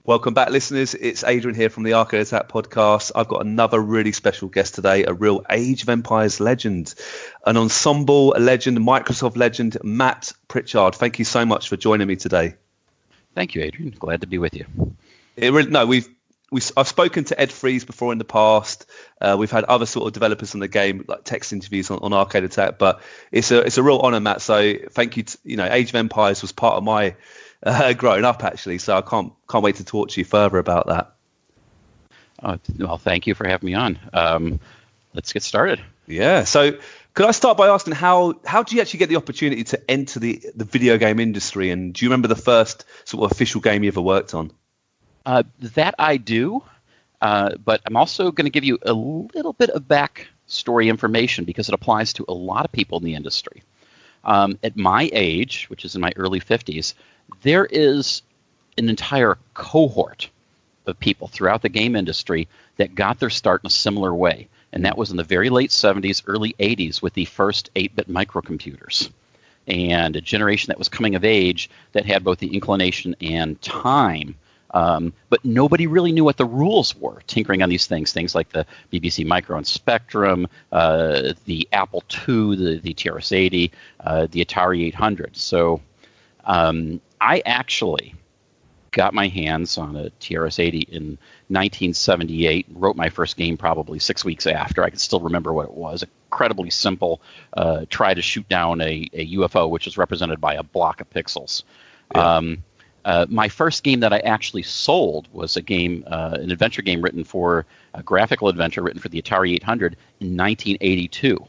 Welcome back, listeners. It's Adrian here from the Arcade Attack podcast. I've got another really special guest today, a real Age of Empires legend, an Ensemble legend, Microsoft legend, Matt Pritchard. Thank you so much for joining me today. Thank you, Adrian. Glad to be with you. I've spoken to Ed Freeze before in the past. We've had other sort of developers on the game, like text interviews on Arcade Attack, but it's a real honor, Matt. So thank you. Age of Empires was part of my growing up, actually. So I can't wait to talk to you further about that. Well, thank you for having me on. Let's get started. Yeah. So could I start by asking how do you actually get the opportunity to enter the video game industry? And do you remember the first sort of official game you ever worked on? That I do, but I'm also going to give you a little bit of backstory information because it applies to a lot of people in the industry. At my age, which is in my early 50s, there is an entire cohort of people throughout the game industry that got their start in a similar way, and that was in the very late 70s, early 80s with the first 8-bit microcomputers, and a generation that was coming of age that had both the inclination and time. But nobody really knew what the rules were, tinkering on these things like the BBC Micro and Spectrum, the Apple II, the TRS-80, the Atari 800. So I actually got my hands on a TRS-80 in 1978, wrote my first game probably 6 weeks after. I can still remember what it was. Incredibly simple, try to shoot down a UFO, which is represented by a block of pixels. Yeah. My first game that I actually sold was a game, an adventure game written for a graphical adventure written for the Atari 800 in 1982.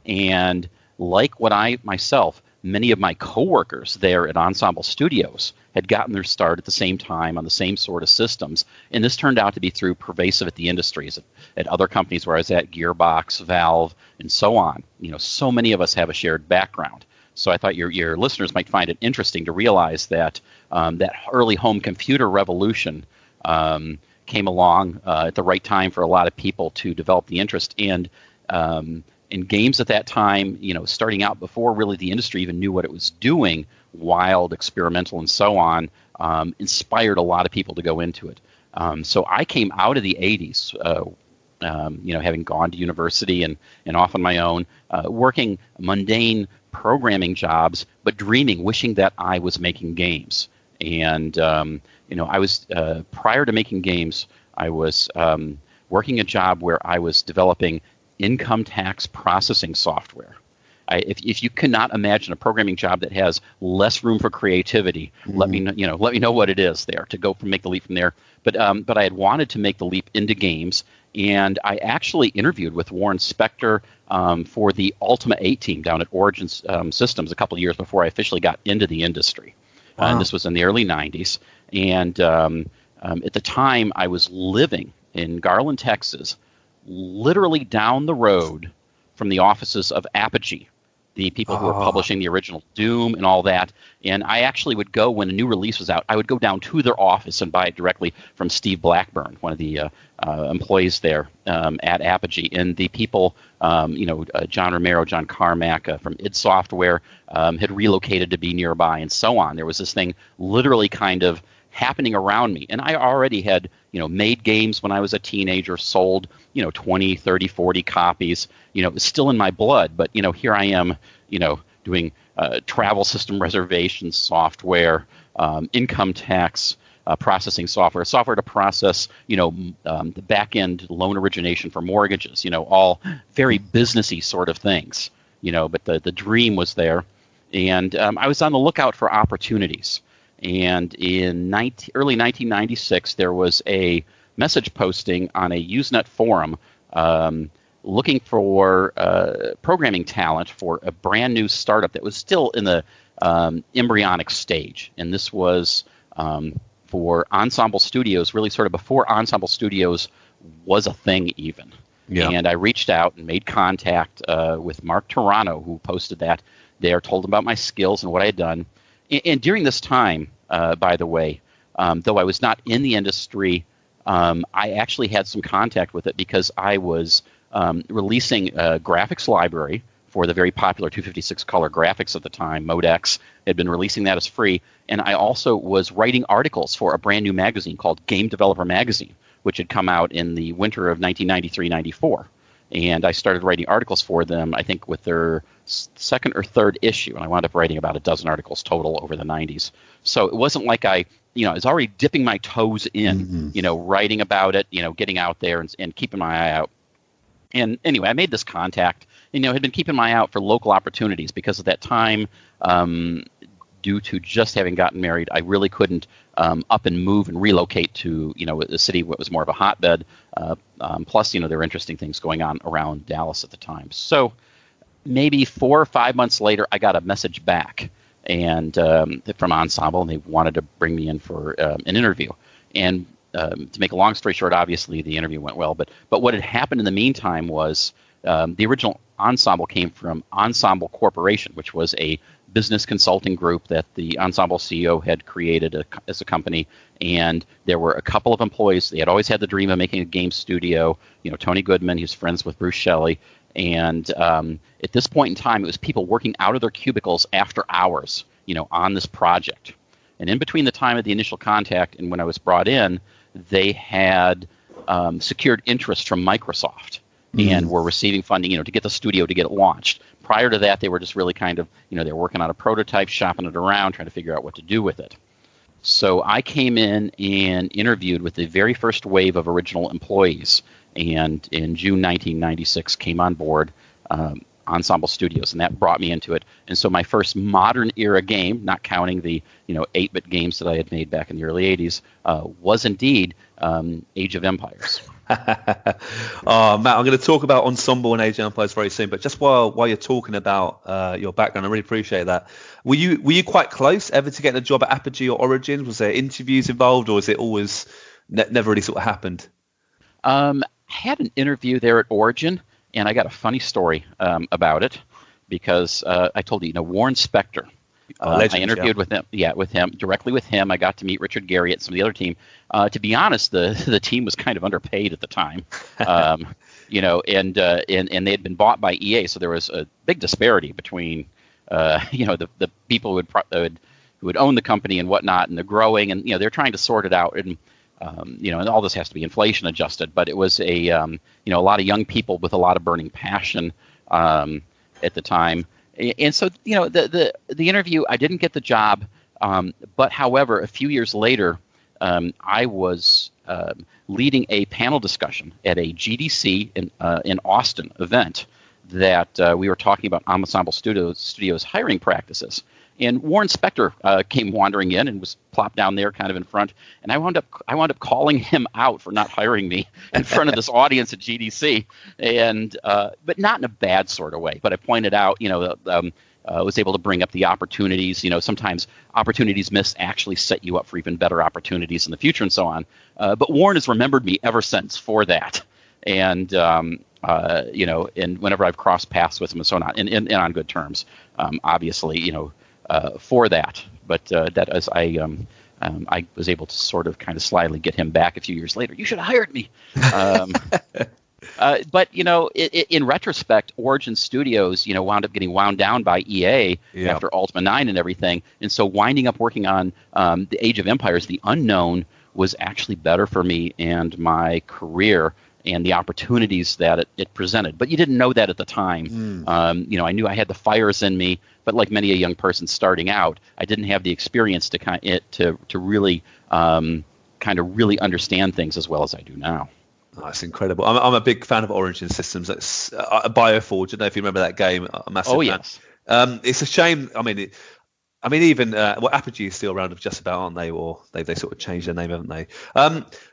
And like what I myself, many of my coworkers there at Ensemble Studios had gotten their start at the same time on the same sort of systems. And this turned out to be through pervasive at the industries, at other companies where I was at, Gearbox, Valve, and so on. So many of us have a shared background. So I thought your listeners might find it interesting to realize that that early home computer revolution came along at the right time for a lot of people to develop the interest. And in games at that time, starting out before really the industry even knew what it was doing, wild, experimental, and so on, inspired a lot of people to go into it. So I came out of the 80s, having gone to university and off on my own, working mundane programming jobs, but wishing that I was making games. And, I was, prior to making games, I was working a job where I was developing income tax processing software. If you cannot imagine a programming job that has less room for creativity, let me know what it is there to make the leap from there. But I had wanted to make the leap into games, and I actually interviewed with Warren Spector for the Ultima 8 team down at Origin Systems a couple of years before I officially got into the industry. Wow. And this was in the early 90s. And at the time, I was living in Garland, Texas, literally down the road from the offices of Apogee, the people who were publishing the original Doom and all that. And I actually would go, when a new release was out, I would go down to their office and buy it directly from Steve Blackburn, one of the employees there at Apogee. And the people, John Romero, John Carmack from id Software had relocated to be nearby and so on. There was this thing literally kind of happening around me. And I already had, made games when I was a teenager, sold, 20, 30, 40 copies. It was still in my blood. But, here I am, doing travel system reservations software, income tax processing software to process, the back-end loan origination for mortgages, all very businessy sort of things, but the dream was there. And I was on the lookout for opportunities. And in early 1996, there was a message posting on a Usenet forum looking for programming talent for a brand new startup that was still in the embryonic stage. And this was for Ensemble Studios, really sort of before Ensemble Studios was a thing even. Yeah. And I reached out and made contact with Mark Toronto, who posted that there, told him about my skills and what I had done. And during this time, by the way, though I was not in the industry, I actually had some contact with it because I was releasing a graphics library for the very popular 256 color graphics at the time, Modex. Had been releasing that as free, and I also was writing articles for a brand new magazine called Game Developer Magazine, which had come out in the winter of 1993-94. And I started writing articles for them, I think, with their second or third issue, and I wound up writing about a dozen articles total over the 90s. So it wasn't like I was already dipping my toes in, writing about it, getting out there and keeping my eye out. And anyway, I made this contact, had been keeping my eye out for local opportunities because at that time, due to just having gotten married, I really couldn't up and move and relocate to, a city that was more of a hotbed. Plus, there were interesting things going on around Dallas at the time. So maybe 4 or 5 months later, I got a message back and from Ensemble, and they wanted to bring me in for an interview. And to make a long story short, obviously the interview went well. But what had happened in the meantime was the original Ensemble came from Ensemble Corporation, which was a business consulting group that the Ensemble CEO had created as a company. And there were a couple of employees. They had always had the dream of making a game studio. Tony Goodman, he was friends with Bruce Shelley. And at this point in time, it was people working out of their cubicles after hours, on this project. And in between the time of the initial contact and when I was brought in, they had secured interest from Microsoft and were receiving funding, to get the studio to get it launched. Prior to that, they were just really kind of, they were working on a prototype, shopping it around, trying to figure out what to do with it. So I came in and interviewed with the very first wave of original employees, and in June 1996 came on board Ensemble Studios, and that brought me into it. And so my first modern era game, not counting the 8-bit games that I had made back in the early 80s, was indeed Age of Empires. Oh, Matt, I'm going to talk about Ensemble and Age of Empires very soon, but just while you're talking about your background, I really appreciate that. Were you quite close ever to getting a job at Apogee or Origins? Was there interviews involved, or was it always never really sort of happened? I had an interview there at Origin, and I got a funny story about it because I told you, Warren Spector. I interviewed with him, directly with him. I got to meet Richard Garriott, some of the other team. To be honest, the team was kind of underpaid at the time, and they had been bought by EA, so there was a big disparity between, the people who would own the company and whatnot, and they're growing, and they're trying to sort it out, and and all this has to be inflation adjusted. But it was a lot of young people with a lot of burning passion at the time. And so, the interview, I didn't get the job, but however, a few years later, I was leading a panel discussion at a GDC in Austin event that we were talking about Ensemble Studios hiring practices. And Warren Spector came wandering in and was plopped down there kind of in front. And I wound up calling him out for not hiring me in front of this audience at GDC, and but not in a bad sort of way. But I pointed out, was able to bring up the opportunities. Sometimes opportunities missed actually set you up for even better opportunities in the future and so on. But Warren has remembered me ever since for that. And and whenever I've crossed paths with him and so on, and on good terms, obviously, for that. But that as I was able to sort of kind of slyly get him back a few years later. You should have hired me. But in retrospect, Origin Studios, wound up getting wound down by EA after Ultima 9 and everything, and so winding up working on the Age of Empires, the Unknown, was actually better for me and my career and the opportunities that it presented. But you didn't know that at the time. I knew I had the fires in me, but like many a young person starting out, I didn't have the experience to really kind of really understand things as well as I do now. Oh, that's incredible. I'm a big fan of Origin Systems. That's Bioforge. I don't know if you remember that game. A massive fan. Yes. It's a shame. Even Apogee is still around just about, aren't they? Or they sort of changed their name, haven't they?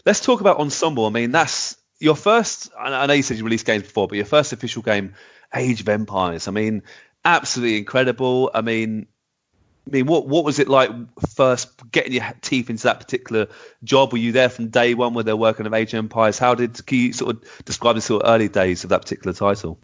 Let's talk about Ensemble. That's your first. I know you said you released games before, but your first official game, Age of Empires. Absolutely incredible. What was it like first getting your teeth into that particular job? Were you there from day one when they're working on Age of Empires? Can you sort of describe the sort of early days of that particular title?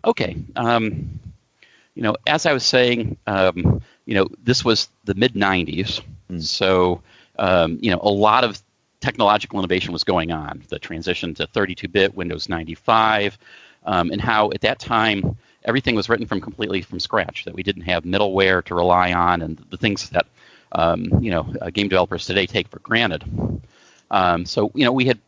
Okay. As I was saying, this was the mid-90s. So, a lot of technological innovation was going on. The transition to 32-bit, Windows 95, and how at that time, everything was written completely from scratch. That we didn't have middleware to rely on, and the things that game developers today take for granted. So we had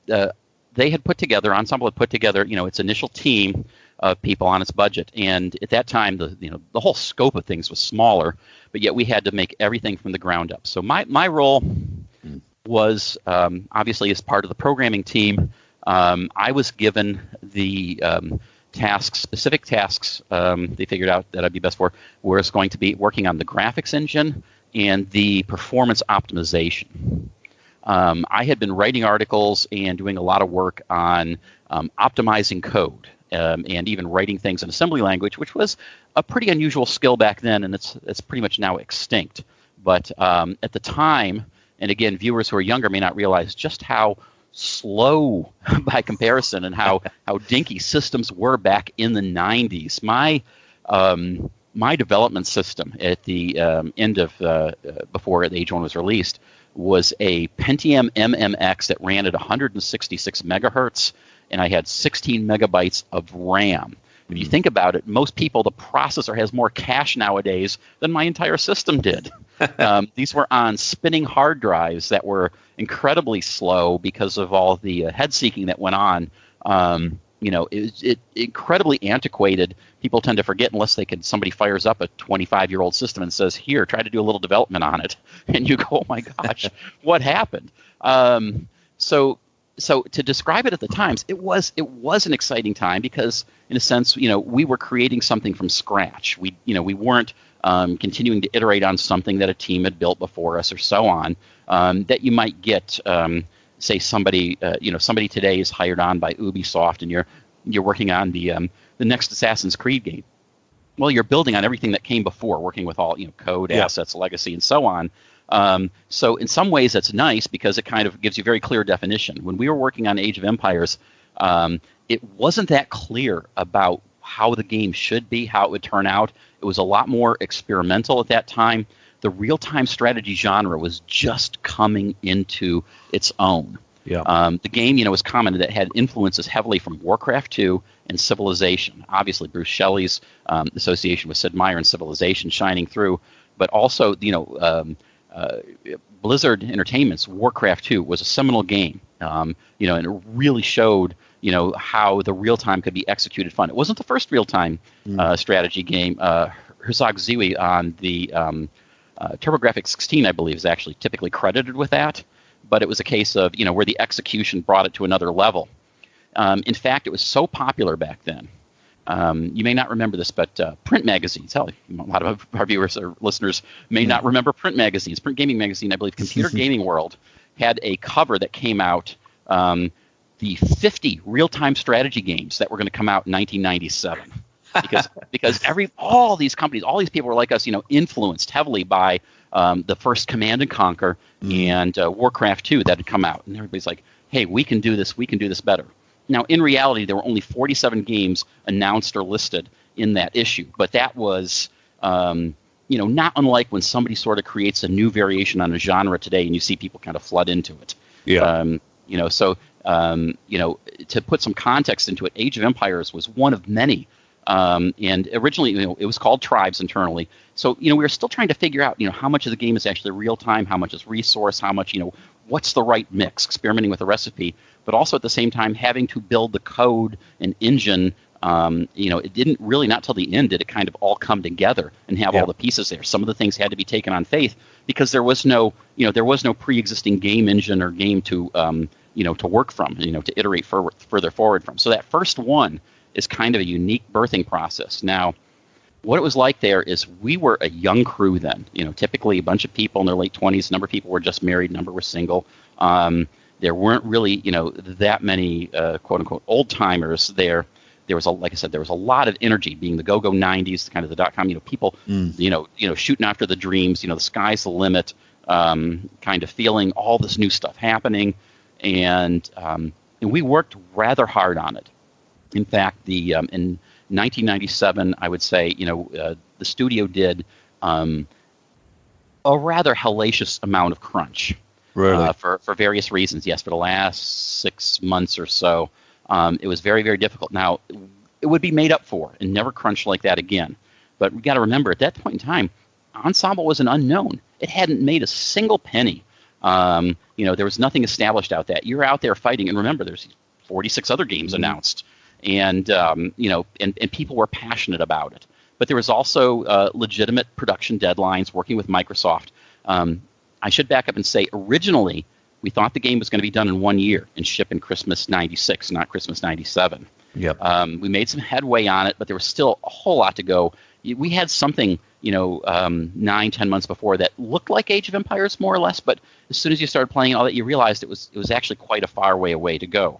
they had put together, Ensemble had put together its initial team of people on its budget, and at that time the whole scope of things was smaller, but yet we had to make everything from the ground up. So my role was obviously as part of the programming team. I was given the specific tasks they figured out that I'd be best for, was going to be working on the graphics engine and the performance optimization. I had been writing articles and doing a lot of work on optimizing code and even writing things in assembly language, which was a pretty unusual skill back then, and it's pretty much now extinct. But at the time, and again, viewers who are younger may not realize just how slow by comparison and how dinky systems were back in the 90s. My development system at the end of before the Age 1 was released was a Pentium MMX that ran at 166 megahertz, and I had 16 megabytes of RAM. If you think about it, most people, the processor has more cache nowadays than my entire system did. These were on spinning hard drives that were incredibly slow because of all the head seeking that went on. It incredibly antiquated. People tend to forget unless somebody fires up a 25-year-old system and says, "Here, try to do a little development on it," and you go, "Oh my gosh, what happened?" So to describe it at the times, it was an exciting time because, in a sense, we were creating something from scratch. We weren't continuing to iterate on something that a team had built before us or so on. That you might get, say somebody today is hired on by Ubisoft and you're working on the next Assassin's Creed game. Well, you're building on everything that came before, working with all code, assets, legacy, and so on. So in some ways that's nice because it kind of gives you very clear definition. When we were working on Age of Empires, it wasn't that clear about how the game should be, how it would turn out. It was a lot more experimental at that time. The real-time strategy genre was just coming into its own. Yeah. The game, was commented that had influences heavily from Warcraft 2 and Civilization. Obviously, Bruce Shelley's association with Sid Meier and Civilization shining through, but also, Blizzard Entertainment's Warcraft 2 was a seminal game, and it really showed, how the real-time could be executed fun. It wasn't the first real-time strategy game. Herzog Zewi on the TurboGrafx 16, I believe, is actually typically credited with that, but it was a case of, where the execution brought it to another level. In fact, it was so popular back then. You may not remember this, but print magazines, a lot of our viewers or listeners may not remember print magazines. Print gaming magazine, I believe Computer Gaming World, had a cover that came out, the 50 real-time strategy games that were going to come out in 1997. Because all these companies, all these people were like us, influenced heavily by the first Command and Conquer and Warcraft 2 that had come out. And everybody's like, hey, we can do this better. Now, in reality, there were only 47 games announced or listed in that issue, but that was, not unlike when somebody sort of creates a new variation on a genre today, and you see people kind of flood into it. Yeah. To put some context into it, Age of Empires was one of many, and originally, it was called Tribes internally. So, we were still trying to figure out, how much of the game is actually real time, how much is resource, how much, what's the right mix, experimenting with the recipe. But also at the same time having to build the code and engine. It didn't really, not till the end did it kind of all come together and have all the pieces there. Some of the things had to be taken on faith because there was no pre-existing game engine or game to work from, to iterate further forward from. So that first one is kind of a unique birthing process. Now, what it was like there is we were a young crew then. Typically a bunch of people in their late 20s. A number of people were just married. A number were single. There weren't really, that many quote unquote old timers there. There was like I said, there was a lot of energy, being the go-go 90s, kind of the .com. People, shooting after the dreams. The sky's the limit. Kind of feeling all this new stuff happening, and we worked rather hard on it. In fact, in 1997, I would say, the studio did a rather hellacious amount of crunch. Really? For various reasons. Yes, for the last 6 months or so, it was very, very difficult. Now, it would be made up for and never crunch like that again. But we got to remember, at that point in time, Ensemble was an unknown. It hadn't made a single penny. There was nothing established out that. You're out there fighting, and remember, there's 46 other games announced, and people were passionate about it. But there was also legitimate production deadlines working with Microsoft. I should back up and say, originally, we thought the game was going to be done in 1 year and ship in Christmas '96, not Christmas '97. Yep. We made some headway on it, but there was still a whole lot to go. We had something, 9-10 months before that looked like Age of Empires more or less, but as soon as you started playing all that, you realized it was actually quite a far way away to go.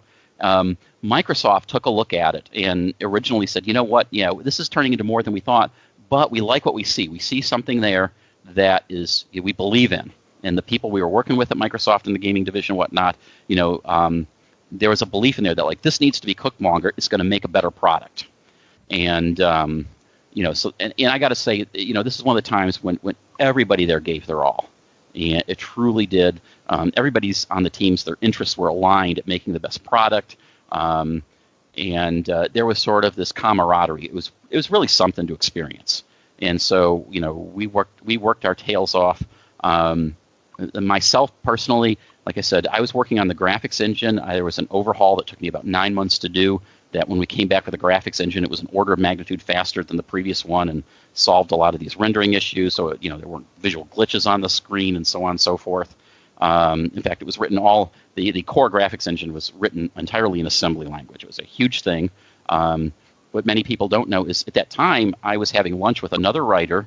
Microsoft took a look at it and originally said, you know what, yeah, this is turning into more than we thought, but we like what we see. We see something there that we believe in. And the people we were working with at Microsoft in the gaming division and whatnot, there was a belief in there that, like, this needs to be cooked longer. It's going to make a better product. And, and I got to say, this is one of the times when everybody there gave their all. And it truly did. Everybody's on the teams, their interests were aligned at making the best product. And there was sort of this camaraderie. It was really something to experience. And so, we worked our tails off. Myself personally, like I said, I was working on the graphics engine. There was an overhaul that took me about 9 months to do. That when we came back with the graphics engine, it was an order of magnitude faster than the previous one and solved a lot of these rendering issues. So, there weren't visual glitches on the screen and so on and so forth. In fact, it was written the core graphics engine was written entirely in assembly language. It was a huge thing. What many people don't know is at that time, I was having lunch with another writer,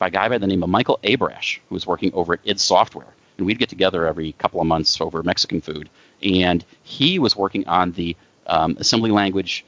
a guy by the name of Michael Abrash, who was working over at id Software. And we'd get together every couple of months over Mexican food. And he was working on the assembly language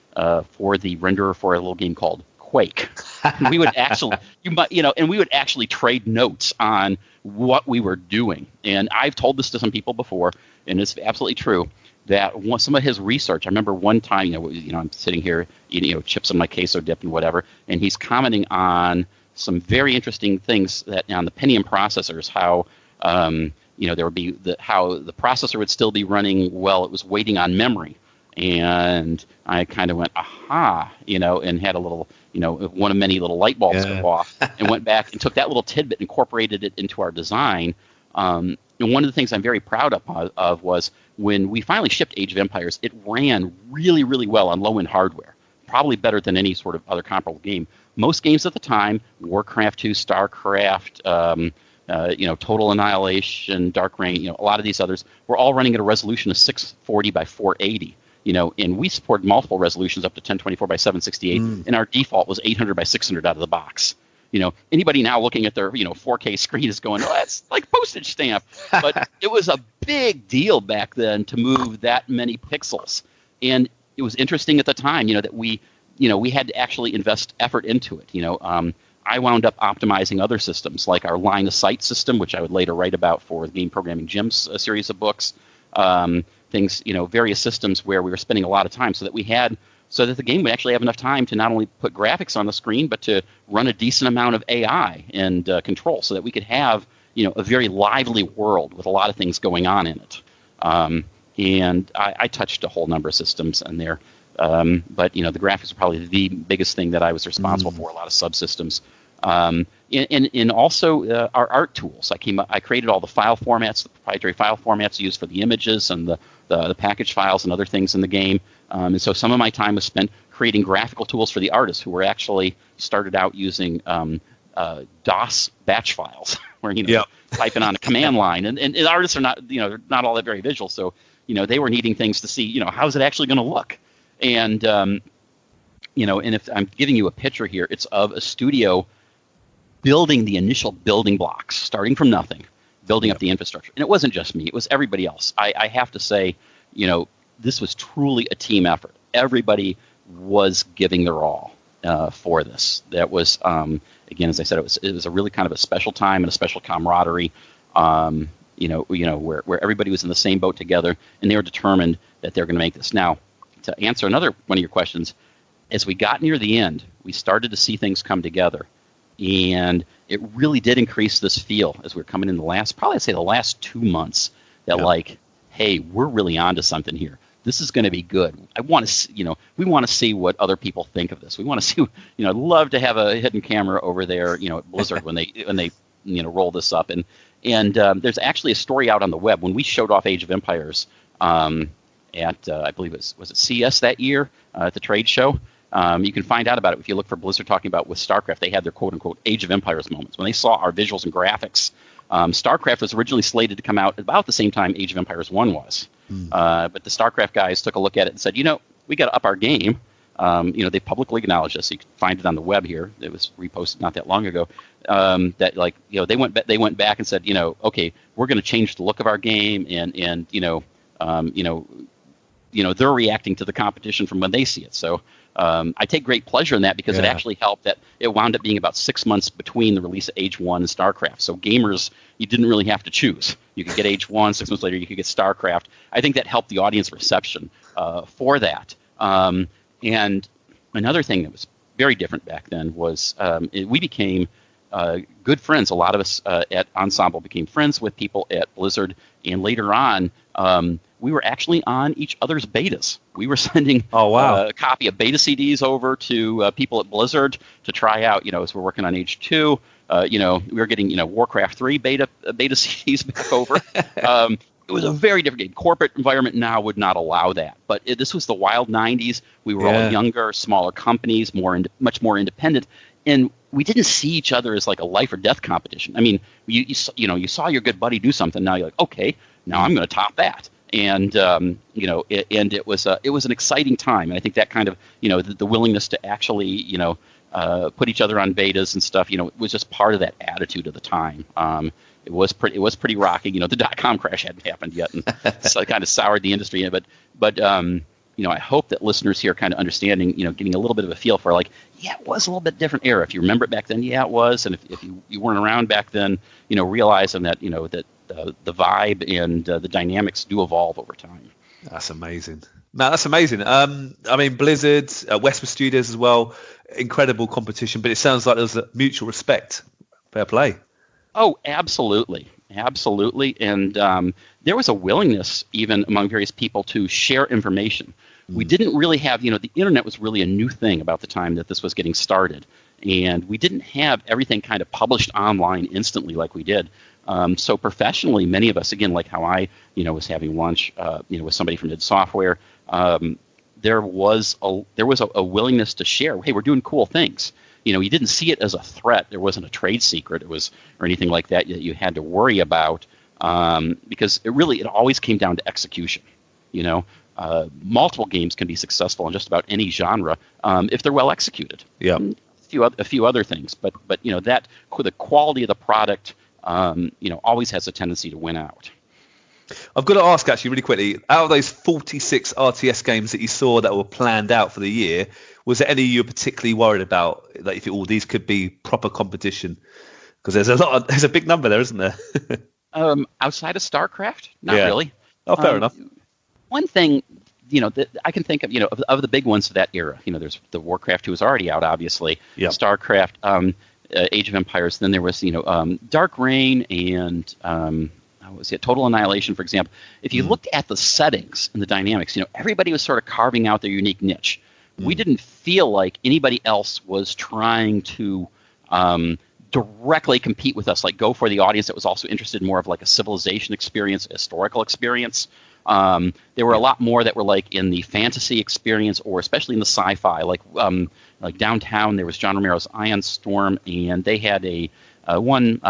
for the renderer for a little game called Quake. And we would actually trade notes on what we were doing. And I've told this to some people before, and it's absolutely true, that some of his research, I remember one time, I'm sitting here eating, chips on my queso dip and whatever, and he's commenting on some very interesting things that on the Pentium processors, how there would be how the processor would still be running while it was waiting on memory. And I kind of went, aha, and had a little, one of many little light bulbs go off, and went back and took that little tidbit and incorporated it into our design. And one of the things I'm very proud of was when we finally shipped Age of Empires, it ran really, really well on low-end hardware, probably better than any sort of other comparable game. Most games at the time, Warcraft 2, StarCraft, Total Annihilation, Dark Reign, a lot of these others, were all running at a resolution of 640 by 480. And we support multiple resolutions up to 1024 by 768, and our default was 800 by 600 out of the box. Anybody now looking at their 4K screen is going, oh, that's like postage stamp. But it was a big deal back then to move that many pixels, and it was interesting at the time, that we had to actually invest effort into it. I wound up optimizing other systems like our line of sight system, which I would later write about for the Game Programming Jim's series of books. Things, various systems where we were spending a lot of time so that the game would actually have enough time to not only put graphics on the screen, but to run a decent amount of AI and control so that we could have, a very lively world with a lot of things going on in it. And I touched a whole number of systems in there. But, the graphics were probably the biggest thing that I was responsible for, a lot of subsystems. And also our art tools. I created all the file formats, the proprietary file formats used for the images and the package files and other things in the game. And so some of my time was spent creating graphical tools for the artists who were actually started out using DOS batch files, where typing on a command line. And artists are not all that very visual, so they were needing things to see how's it actually going to look. And and if I'm giving you a picture here, it's of a studio building the initial building blocks, starting from nothing, building up the infrastructure. And it wasn't just me; it was everybody else. I have to say, this was truly a team effort. Everybody was giving their all for this. That was, again, as I said, it was a really kind of a special time and a special camaraderie. Where everybody was in the same boat together, and they were determined that they're going to make this. Now, to answer another one of your questions, as we got near the end, we started to see things come together, and it really did increase this feel as we were coming in the last 2 months that hey, we're really onto something here. this is going to be good. I want to, we want to see what other people think of this. We want to see, I'd love to have a hidden camera over there, at Blizzard when they roll this up. And there's actually a story out on the web when we showed off Age of Empires at I believe was it CS that year at the trade show. You can find out about it if you look for Blizzard talking about with StarCraft. They had their quote-unquote Age of Empires moments. When they saw our visuals and graphics, StarCraft was originally slated to come out about the same time Age of Empires 1 was. But the StarCraft guys took a look at it and said, we got to up our game. They publicly acknowledged this. You can find it on the web here. It was reposted not that long ago. They went back and said, okay, we're going to change the look of our game, and they're reacting to the competition from when they see it. So I take great pleasure in that because it actually helped that it wound up being about 6 months between the release of Age 1 and StarCraft. So gamers, you didn't really have to choose. You could get Age 1, 6 months later you could get StarCraft. I think that helped the audience reception for that. And another thing that was very different back then was we became good friends. A lot of us at Ensemble became friends with people at Blizzard, and later on, we were actually on each other's betas. We were sending a copy of beta CDs over to people at Blizzard to try out. As we're working on Age 2, we were getting Warcraft 3 beta CDs back over. It was a very different game. Corporate environment now would not allow that. But this was the wild 90s. We were all younger, smaller companies, much more independent. And we didn't see each other as like a life or death competition. I mean, you saw your good buddy do something. Now you're like, okay, now I'm going to top that. And it was an exciting time. And I think that kind of the willingness to actually put each other on betas and stuff was just part of that attitude of the time. It was pretty rocking. The .com crash hadn't happened yet, and so it kind of soured the industry. But I hope that listeners here are kind of understanding, getting a little bit of a feel for it was a little bit different era. If you remember it back then, it was. And if you weren't around back then, realizing that, that the vibe and the dynamics do evolve over time. That's amazing. No, that's amazing. Blizzard, Westwood Studios as well, incredible competition, but it sounds like there's a mutual respect. Fair play. Oh, absolutely. Absolutely. And there was a willingness even among various people to share information. We didn't really have, the internet was really a new thing about the time that this was getting started. And we didn't have everything kind of published online instantly like we did. So professionally, many of us, again, like how I, was having lunch, with somebody from id Software, there was a willingness to share. Hey, we're doing cool things. You didn't see it as a threat. There wasn't a trade secret. Or anything like that you had to worry about because it always came down to execution. Multiple games can be successful in just about any genre if they're well executed. Yeah. A few other things, but that the quality of the product, always has a tendency to win out. I've got to ask actually really quickly, out of those 46 RTS games that you saw that were planned out for the year, was there any you were particularly worried about, like if all these could be proper competition? Because there's a big number there, isn't there? Outside of StarCraft, not really. Oh, fair enough. One thing, that I can think of the big ones of that era. There's the Warcraft 2 was already out, obviously. Yep. StarCraft, Age of Empires. Then there was Dark Reign and Total Annihilation, for example. If you looked at the settings and the dynamics, everybody was sort of carving out their unique niche. We didn't feel like anybody else was trying to directly compete with us, like go for the audience that was also interested in more of like a civilization experience, a historical experience. There were a lot more that were like in the fantasy experience, or especially in the sci-fi. Like downtown, there was John Romero's Ion Storm, and they had a one.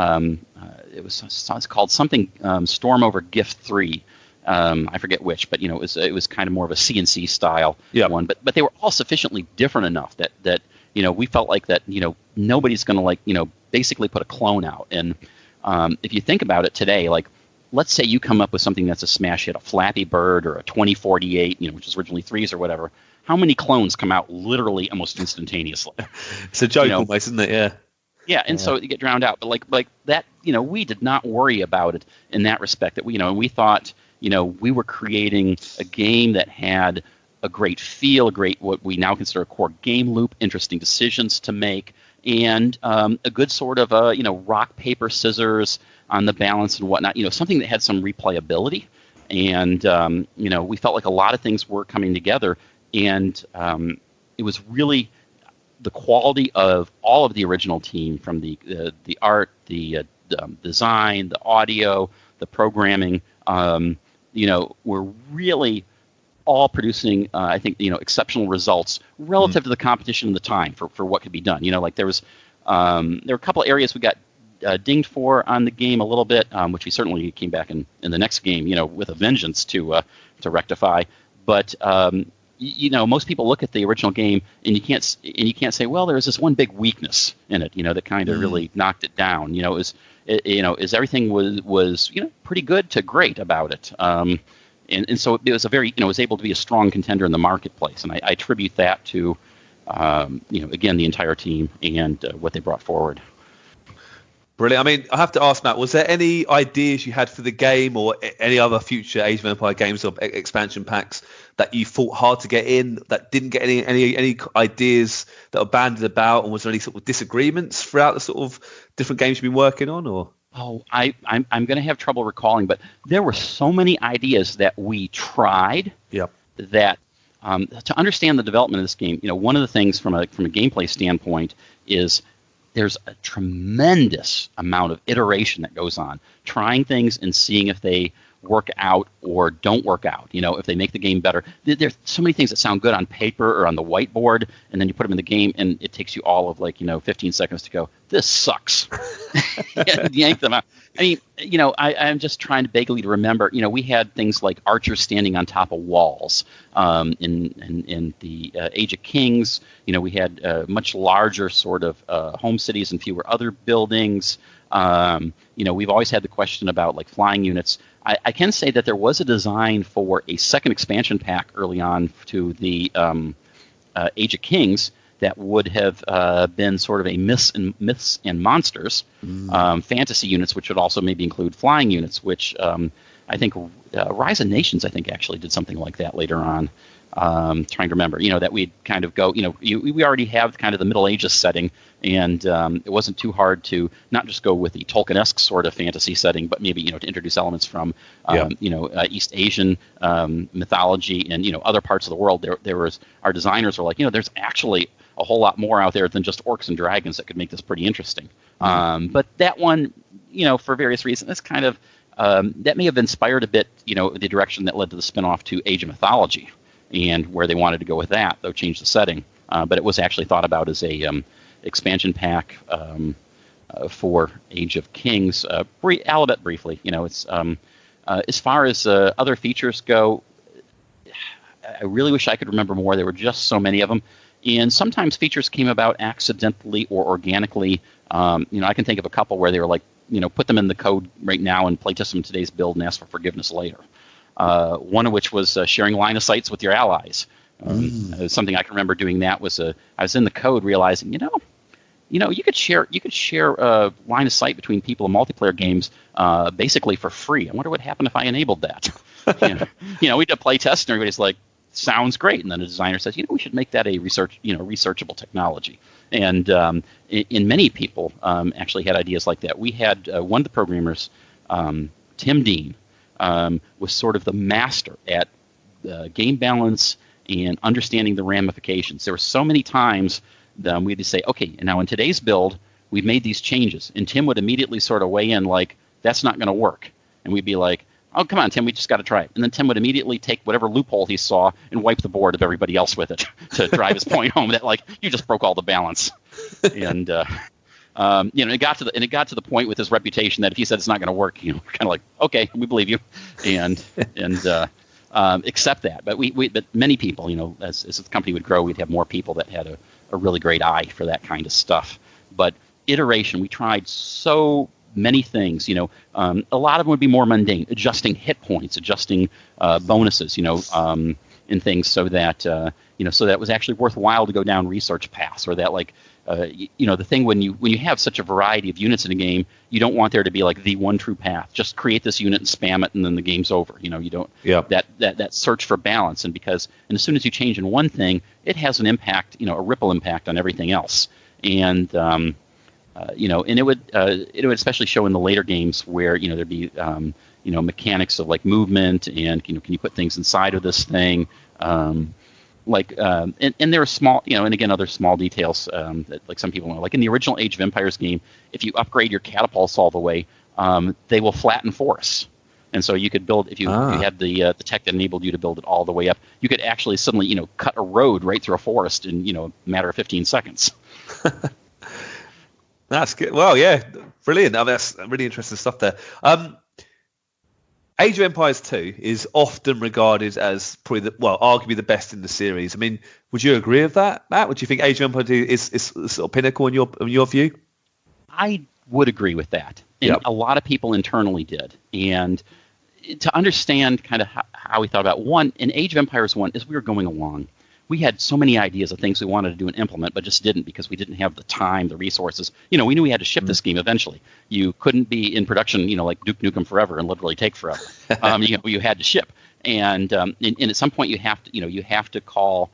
It was called something Storm over Gift 3. I forget which, but it was kind of more of a CNC style one. But they were all sufficiently different enough that we felt like that nobody's going to basically put a clone out. And if you think about it today, like let's say you come up with something that's a smash hit, a Flappy Bird or a 2048, which is originally 3s or whatever. How many clones come out literally almost instantaneously? It's a joke almost, isn't it? Yeah. Yeah, and so you get drowned out. But like that, we did not worry about it in that respect. That we thought, we were creating a game that had a great feel, what we now consider a core game loop, interesting decisions to make, and a good sort of rock paper scissors on the balance and whatnot. Something that had some replayability. and we felt like a lot of things were coming together, and it was really the quality of all of the original team, from the art, the design, the audio, the programming. Were really all producing, I think, exceptional results relative to the competition and the time for what could be done. Like there were a couple of areas we got dinged for on the game a little bit, which we certainly came back in the next game, with a vengeance to rectify. But most people look at the original game and you can't say, well, there's this one big weakness in it, that kind of really knocked it down. Is everything was pretty good to great about it. And so it was a very, was able to be a strong contender in the marketplace. And I attribute that to, again, the entire team and what they brought forward. Brilliant. I mean, I have to ask, Matt, was there any ideas you had for the game or any other future Age of Empire games or expansion packs that you thought hard to get in, that didn't get any ideas that were banded about? And was there any sort of disagreements throughout the sort of different games you've been working on? Or I'm going to have trouble recalling, but there were so many ideas that we tried. Yep. That to understand the development of this game, one of the things from a gameplay standpoint is there's a tremendous amount of iteration that goes on, trying things and seeing if they work out or don't work out, if they make the game better. There's so many things that sound good on paper or on the whiteboard, and then you put them in the game, and it takes you all of 15 seconds to go, this sucks. And yank them out. I mean, I'm just trying to vaguely to remember, we had things like archers standing on top of walls. In the Age of Kings, we had much larger sort of home cities and fewer other buildings. We've always had the question about flying units. I can say that there was a design for a second expansion pack early on to the Age of Kings that would have been sort of a myths and monsters fantasy units, which would also maybe include flying units, which I think Rise of Nations, I think, actually did something like that later on. Trying to remember, that we'd kind of go, we already have kind of the Middle Ages setting, and it wasn't too hard to not just go with the Tolkien-esque sort of fantasy setting, but maybe, to introduce elements from, East Asian mythology and, other parts of the world. There was, our designers were like, there's actually a whole lot more out there than just orcs and dragons that could make this pretty interesting. But that one, for various reasons, that's kind of, that may have inspired a bit, the direction that led to the spinoff to Age of Mythology, and where they wanted to go with that, though change the setting. But it was actually thought about as a expansion pack for Age of Kings. I'll bet briefly. It's as far as other features go, I really wish I could remember more. There were just so many of them. And sometimes features came about accidentally or organically. I can think of a couple where they were like, put them in the code right now and playtest them in today's build and ask for forgiveness later. One of which was sharing line of sights with your allies. Something I can remember doing that was I was in the code realizing, you could share line of sight between people in multiplayer games basically for free. I wonder what happened if I enabled that. We did a play test and everybody's like, sounds great. And then the designer says, we should make that a researchable technology. And in many people actually had ideas like that. We had one of the programmers, Tim Dean, was sort of the master at game balance and understanding the ramifications. There were so many times that we had to say, okay, and now in today's build, we've made these changes. And Tim would immediately sort of weigh in like, that's not going to work. And we'd be like, oh, come on, Tim, we just got to try it. And then Tim would immediately take whatever loophole he saw and wipe the board of everybody else with it to drive his point home that, you just broke all the balance. And, it got to the point with his reputation that if he said it's not going to work, kind of like, okay, we believe you, and accept that. But but many people, as the company would grow, we'd have more people that had a really great eye for that kind of stuff. But iteration, we tried so many things. A lot of them would be more mundane, adjusting hit points, adjusting bonuses, and things so that so that it was actually worthwhile to go down research paths, or that the thing when you have such a variety of units in a game, you don't want there to be the one true path. Just create this unit and spam it, and then the game's over. You don't that search for balance, and as soon as you change in one thing, it has an impact, a ripple impact on everything else. And and it would especially show in the later games where there'd be mechanics of like movement and can you put things inside of this thing. And there are small, and again, other small details that like some people know. Like in the original Age of Empires game, if you upgrade your catapults all the way, they will flatten forests. And so you could build, if you had the tech that enabled you to build it all the way up, you could actually suddenly, cut a road right through a forest in, a matter of 15 seconds. That's good. Well, yeah, brilliant. That's really interesting stuff there. Age of Empires 2 is often regarded as probably arguably the best in the series. I mean, would you agree with that, Matt? Would you think Age of Empires 2 is sort of pinnacle in your view? I would agree with that. And a lot of people internally did. And to understand kind of how we thought about one, in Age of Empires 1, as we were going along, we had so many ideas of things we wanted to do and implement, but just didn't because we didn't have the time, the resources. We knew we had to ship this game eventually. You couldn't be in production, like Duke Nukem Forever and literally take forever. You had to ship. And at some point you have to call,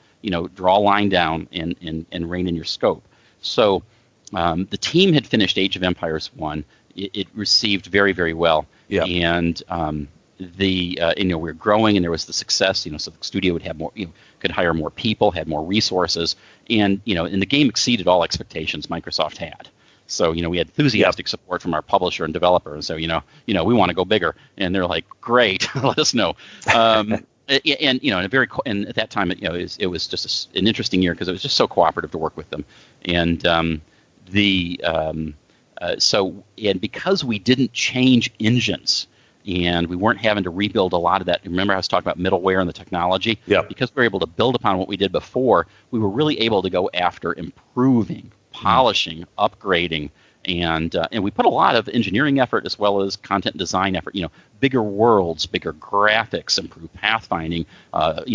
draw a line down and rein in your scope. So the team had finished Age of Empires 1. It received very, very well. Yeah. And we were growing, and there was the success. So the studio would have more, could hire more people, had more resources, and the game exceeded all expectations Microsoft had. So we had enthusiastic support from our publisher and developer, and so we want to go bigger, and they're like, great, let us know. And at that time, it was just an interesting year because it was just so cooperative to work with them, and because we didn't change engines. And we weren't having to rebuild a lot of that. Remember I was talking about middleware and the technology? Yeah. Because we were able to build upon what we did before, we were really able to go after improving, polishing, upgrading, and we put a lot of engineering effort as well as content design effort. Bigger worlds, bigger graphics, improved pathfinding.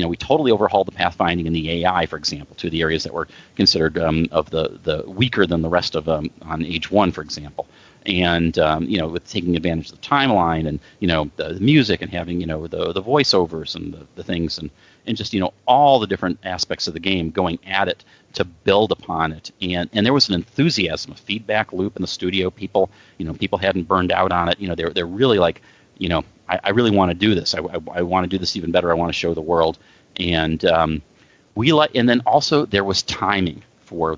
We totally overhauled the pathfinding and the AI, for example, to the areas that were considered of the weaker than the rest of on Age 1, for example. And with taking advantage of the timeline and the music and having the voiceovers and the things and just all the different aspects of the game, going at it to build upon it. And there was an enthusiasm, a feedback loop in the studio. People hadn't burned out on it. They're really like, I really want to do this. I want to do this even better. I want to show the world. And and then also there was timing for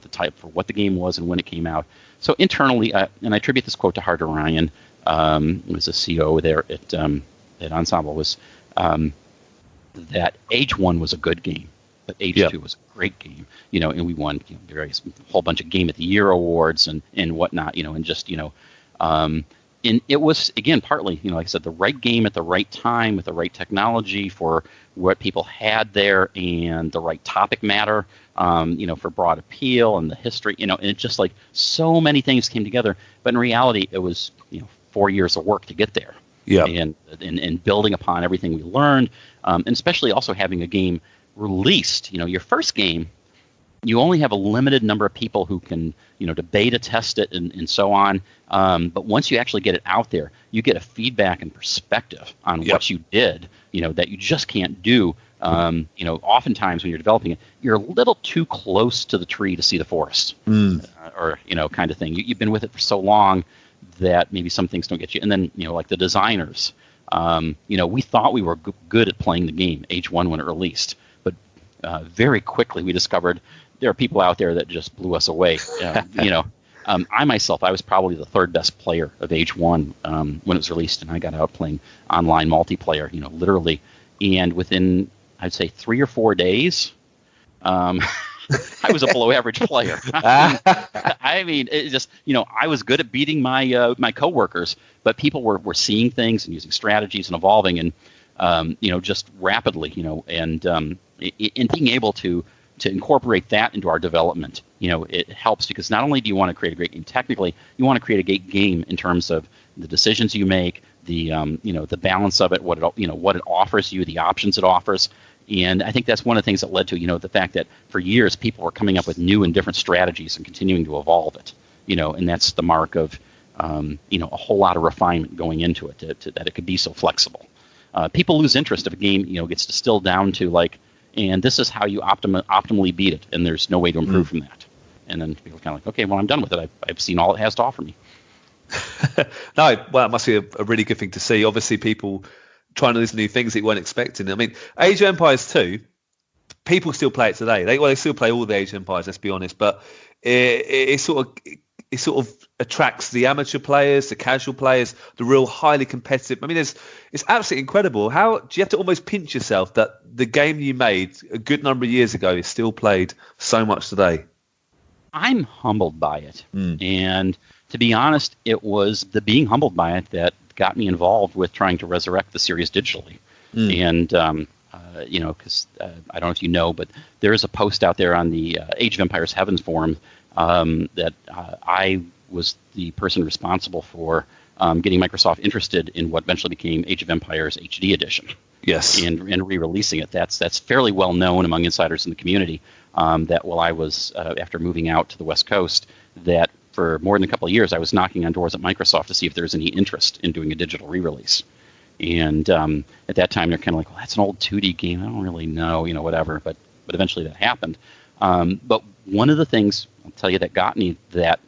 what the game was and when it came out. So internally, and I attribute this quote to Harder Ryan, who was a CEO there at Ensemble, was that Age 1 was a good game, but Age 2 was a great game. And we won a whole bunch of Game of the Year awards and whatnot. And just and it was, again, partly, like I said, the right game at the right time with the right technology for what people had there and the right topic matter, for broad appeal and the history, and it's just like so many things came together. But in reality, it was, 4 years of work to get there. Yeah. And building upon everything we learned, and especially also having a game released. Your first game, you only have a limited number of people who can, to beta test it and so on. But once you actually get it out there, you get a feedback and perspective on what you did, that you just can't do. Oftentimes when you're developing it, you're a little too close to the tree to see the forest, or kind of thing. You've been with it for so long that maybe some things don't get you. And then, like the designers, we thought we were good at playing the game, Age 1 when it released. But very quickly we discovered there are people out there that just blew us away. I myself, I was probably the third best player of Age 1 when it was released, and I got out playing online multiplayer, literally. And within, I'd say, 3 or 4 days, I was a below average player. I mean, it just, I was good at beating my coworkers, but people were seeing things and using strategies and evolving and, just rapidly, and being able to incorporate that into our development, it helps because not only do you want to create a great game technically, you want to create a great game in terms of the decisions you make, the the balance of it, what it offers you, the options it offers. And I think that's one of the things that led to, the fact that for years people were coming up with new and different strategies and continuing to evolve it, and that's the mark of, a whole lot of refinement going into it to that it could be so flexible. People lose interest if a game, gets distilled down to like, and this is how you optimally beat it, and there's no way to improve from that. And then people are kind of like, okay, well, I'm done with it. I've seen all it has to offer me. No, well, it must be a really good thing to see. Obviously, people trying to listen to new things that you weren't expecting. I mean, Age of Empires 2, people still play it today. They still play all the Age of Empires, let's be honest. But it sort of attracts the amateur players, the casual players, the real highly competitive. I mean, it's absolutely incredible. How do you have to almost pinch yourself that the game you made a good number of years ago is still played so much today? I'm humbled by it. And to be honest, it was the being humbled by it that got me involved with trying to resurrect the series digitally. And, because I don't know if you know, but there is a post out there on the Age of Empires Heavens forum that I was the person responsible for getting Microsoft interested in what eventually became Age of Empires HD Edition. Yes. And re-releasing it. That's fairly well known among insiders in the community. That while I was, after moving out to the West Coast, that for more than a couple of years I was knocking on doors at Microsoft to see if there was any interest in doing a digital re-release. And at that time they're kind of like, well, that's an old 2D game. I don't really know, whatever. But eventually that happened. But one of the things I'll tell you that got me that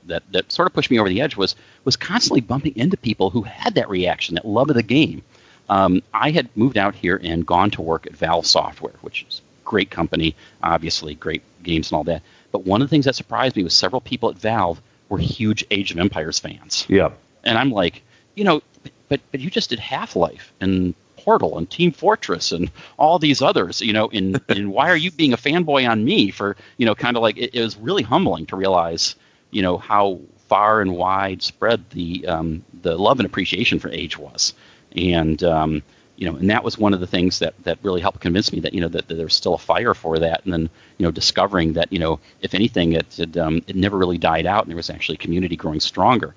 sort of pushed me over the edge was constantly bumping into people who had that reaction, that love of the game. I had moved out here and gone to work at Valve Software, which is a great company, obviously great games and all that. But one of the things that surprised me was several people at Valve were huge Age of Empires fans. Yeah. And I'm like, but you just did Half-Life and Portal and Team Fortress and all these others, and why are you being a fanboy on me for, kind of like, it was really humbling to realize, how far and wide spread the love and appreciation for Age was. And, and that was one of the things that really helped convince me that, that there's still a fire for that. And then, discovering that, if anything, it never really died out and there was actually a community growing stronger.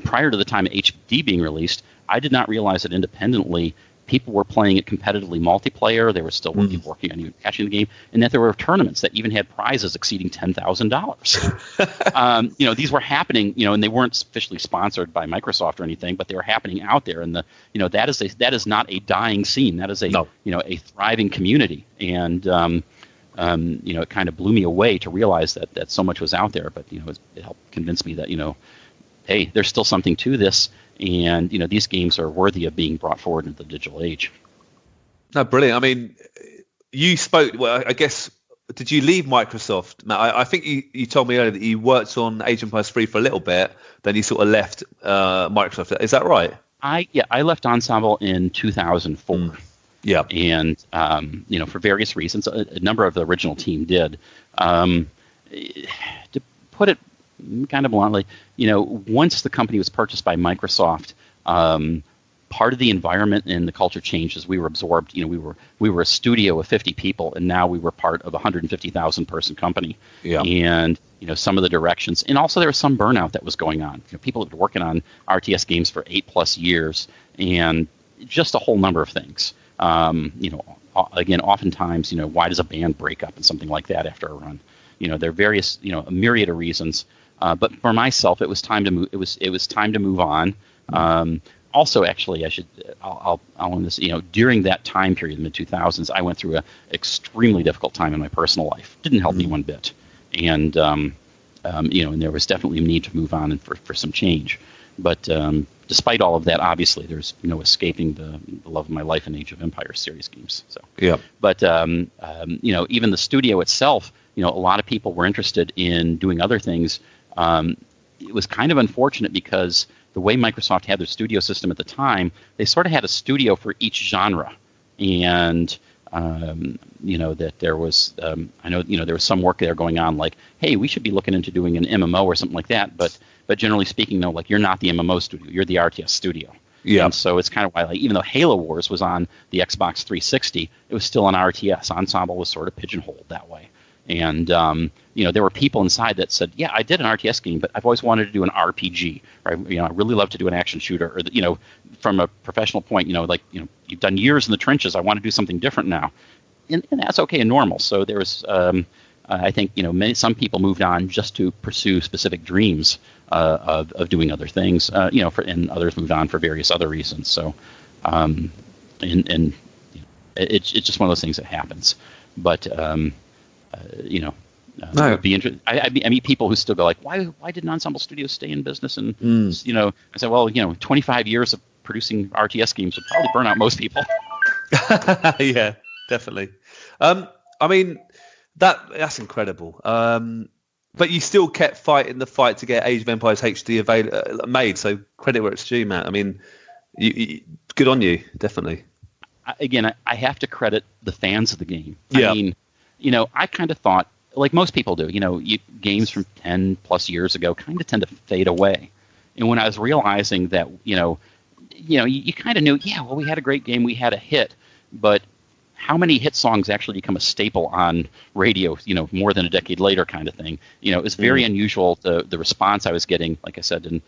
Prior to the time of HD being released, I did not realize that independently people were playing it competitively multiplayer. There were still people working on even catching the game, and that there were tournaments that even had prizes exceeding $10,000. These were happening, and they weren't officially sponsored by Microsoft or anything, but they were happening out there. And that is not a dying scene. That is a thriving community. And it kind of blew me away to realize that so much was out there. But it helped convince me that hey, there's still something to this. And, these games are worthy of being brought forward into the digital age. No, brilliant. I mean, you spoke, well, I guess, did you leave Microsoft? Matt, I think you told me earlier that you worked on Age of Empires 3 for a little bit, then you sort of left Microsoft. Is that right? I left Ensemble in 2004. Yeah. And, for various reasons, a number of the original team did. To put it kind of bluntly, once the company was purchased by Microsoft, part of the environment and the culture changed as we were absorbed. We were a studio of 50 people, and now we were part of a 150,000 person company. Yeah. And some of the directions, and also there was some burnout that was going on. People had been working on RTS games for 8+ years, and just a whole number of things. Again, oftentimes, why does a band break up and something like that after a run? There are various, a myriad of reasons. But for myself, it was time to move. It was time to move on. Also, actually, I'll own this. During that time period, the mid 2000s, I went through an extremely difficult time in my personal life. Didn't help me one bit, and and there was definitely a need to move on and for some change. But despite all of that, obviously, there's no escaping the love of my life in Age of Empires series games. So yeah. But even the studio itself, a lot of people were interested in doing other things. It was kind of unfortunate because the way Microsoft had their studio system at the time, they sort of had a studio for each genre. And, that there was, I know, there was some work there going on like, hey, we should be looking into doing an MMO or something like that. But generally speaking, though, like, you're not the MMO studio, you're the RTS studio. Yeah. And so it's kind of why, like, even though Halo Wars was on the Xbox 360, it was still an RTS. Ensemble was sort of pigeonholed that way. And, there were people inside that said, yeah, I did an RTS game, but I've always wanted to do an RPG. Or, I really love to do an action shooter. Or, from a professional point, you've done years in the trenches. I want to do something different now. And that's okay and normal. So there was, I think, some people moved on just to pursue specific dreams of doing other things, and others moved on for various other reasons. So, it's just one of those things that happens. But, No. It would be interesting. I meet people who still go like, why didn't Ensemble Studios stay in business? And I said, well, 25 years of producing RTS games would probably burn out most people. Yeah, definitely. I mean, that's incredible. But you still kept fighting the fight to get Age of Empires HD made. So credit where it's due, Matt. I mean, you, good on you, definitely. Again, I have to credit the fans of the game. Yeah. I mean, I kind of thought, like most people do, games from 10 plus years ago kind of tend to fade away. And when I was realizing that, you kind of knew, we had a great game, we had a hit, but how many hit songs actually become a staple on radio, more than a decade later kind of thing? It's very unusual, the response I was getting, like I said, and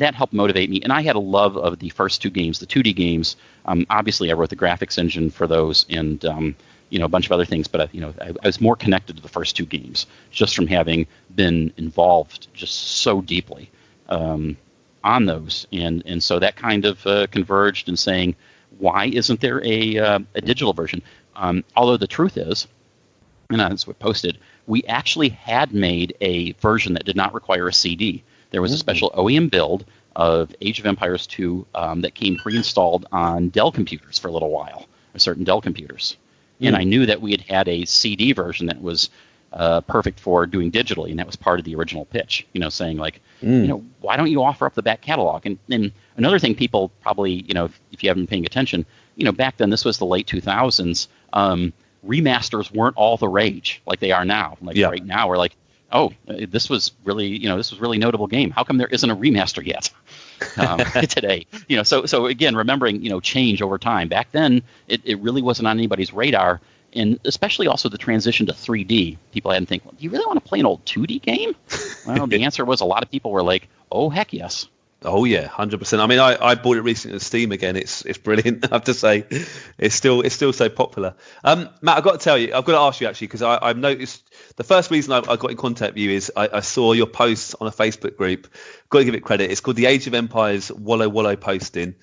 that helped motivate me. And I had a love of the first two games, the 2D games. Obviously, I wrote the graphics engine for those and, a bunch of other things, but, I was more connected to the first two games just from having been involved just so deeply on those. And so that kind of converged in saying, why isn't there a digital version? Although the truth is, and that's what posted, we actually had made a version that did not require a CD. There was a special OEM build of Age of Empires 2 that came pre-installed on Dell computers for a little while, or certain Dell computers. And I knew that we had a CD version that was perfect for doing digitally, and that was part of the original pitch, saying like, why don't you offer up the back catalog? And another thing people probably, if you haven't been paying attention, back then, this was the late 2000s, remasters weren't all the rage like they are now. Right now, we're like, oh, this was really notable game. How come there isn't a remaster yet today? So again, remembering, change over time. Back then, it really wasn't on anybody's radar. And especially also the transition to 3D. People hadn't think, do you really want to play an old 2D game? Well, the answer was a lot of people were like, oh, heck yes. Oh, yeah, 100%. I mean, I bought it recently on Steam again. It's brilliant, I have to say. It's still so popular. Matt, I've got to tell you, I've got to ask you, actually, because I've noticed the first reason I got in contact with you is I saw your posts on a Facebook group. Got to give it credit. It's called the Age of Empires Wallow Wallow posting.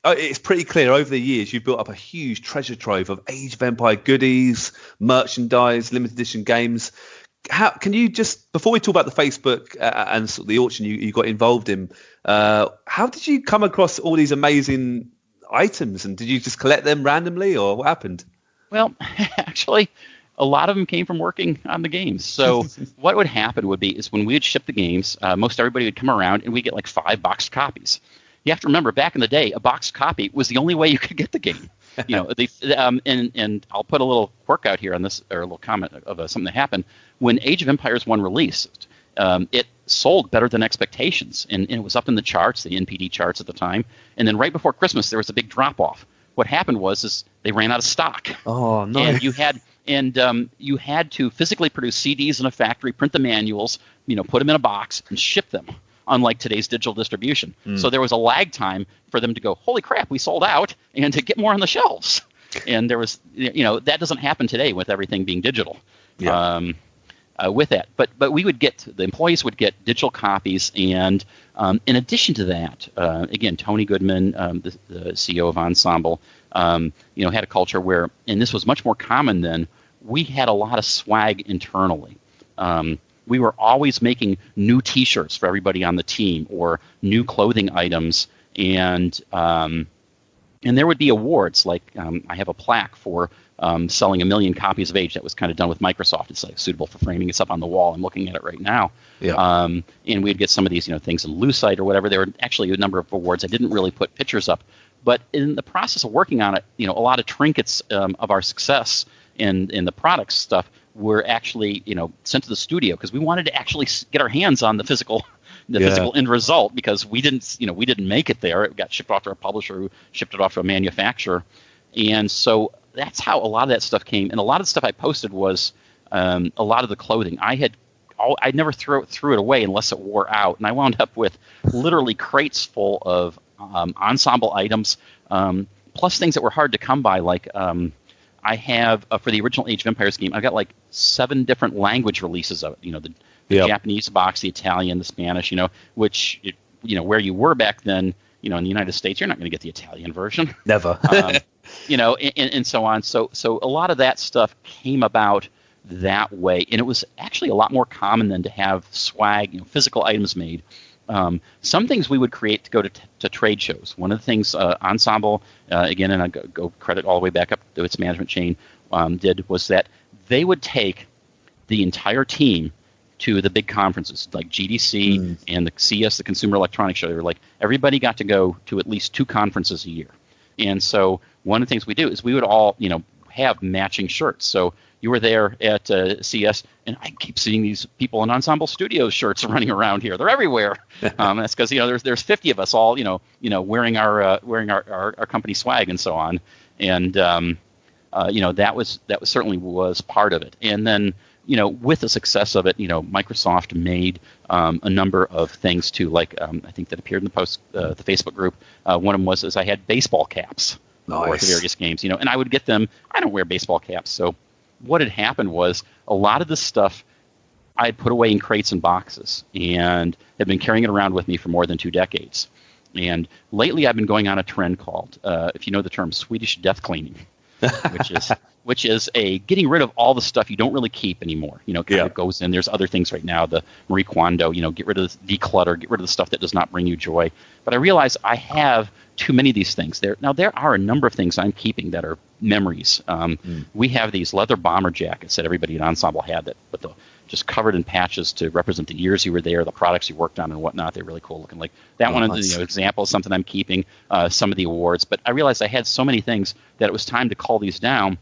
It's pretty clear over the years you've built up a huge treasure trove of Age of Empire goodies, merchandise, limited edition games. How can you just, before we talk about the Facebook and sort of the auction you got involved in, how did you come across all these amazing items, and did you just collect them randomly, or what happened? Well, actually, a lot of them came from working on the games. So what would happen is when we would ship the games, most everybody would come around and we'd get like 5 boxed copies. You have to remember, back in the day, a boxed copy was the only way you could get the game. And I'll put a little quirk out here on this, or a little comment of something that happened. When Age of Empires 1 released, it sold better than expectations, and it was up in the charts, the NPD charts at the time. And then right before Christmas, there was a big drop-off. What happened was they ran out of stock. Oh, no. And you had to physically produce CDs in a factory, print the manuals, put them in a box, and ship them, unlike today's digital distribution. So there was a lag time for them to go, holy crap, we sold out, and to get more on the shelves. And there was, that doesn't happen today with everything being digital. Yeah. With that, but the employees would get digital copies, and in addition to that, again, Tony Goodman, the CEO of Ensemble, had a culture where, and this was much more common then, we had a lot of swag internally. We were always making new T-shirts for everybody on the team, or new clothing items, and there would be awards. Like I have a plaque for selling 1 million copies of Age that was kind of done with Microsoft. It's like suitable for framing. It's up on the wall. I'm looking at it right now. Yeah. And we'd get some of these, things in Lucite or whatever. There were actually a number of awards. I didn't really put pictures up, but in the process of working on it, a lot of trinkets of our success in the product stuff were actually, sent to the studio, because we wanted to actually get our hands on the physical end result, because we didn't make it there. It got shipped off to our publisher, who shipped it off to a manufacturer. And so that's how a lot of that stuff came. And a lot of the stuff I posted was a lot of the clothing. I never threw it away unless it wore out. And I wound up with literally crates full of ensemble items, plus things that were hard to come by. Like I have, for the original Age of Empires game, I've got like 7 different language releases of it. The Japanese box, the Italian, the Spanish, which, where you were back then, in the United States, you're not going to get the Italian version. Never. And so on. So a lot of that stuff came about that way. And it was actually a lot more common than to have swag, physical items made. Some things we would create to go to trade shows. One of the things Ensemble, again, and I go credit all the way back up to its management chain, did was that they would take the entire team to the big conferences like GDC and the CES, the Consumer Electronics Show. They were like, everybody got to go to at least 2 conferences a year. And so one of the things we do is we would all, have matching shirts. So you were there at CES, and I keep seeing these people in Ensemble Studios shirts running around here. They're everywhere. That's because there's 50 of us all wearing our company swag and so on. And that certainly was part of it. And then with the success of it, Microsoft made a number of things too. Like I think that appeared in the Facebook group. One of them was I had baseball caps. For the various games, and I would get them. I don't wear baseball caps, so what had happened was a lot of this stuff I had put away in crates and boxes and had been carrying it around with me for more than 2 decades. And lately I've been going on a trend called, if you know the term, Swedish death cleaning, which is a getting rid of all the stuff you don't really keep anymore. It goes in. There's other things right now, the Marie Kondo, get rid of the declutter, get rid of the stuff that does not bring you joy. But I realize I have too many of these things. There are a number of things I'm keeping that are memories. We have these leather bomber jackets that everybody at Ensemble had that, but just covered in patches to represent the years you were there, the products you worked on, and whatnot. They're really cool looking. Like that one, example is something I'm keeping. Some of the awards, but I realized I had so many things that it was time to cull these down.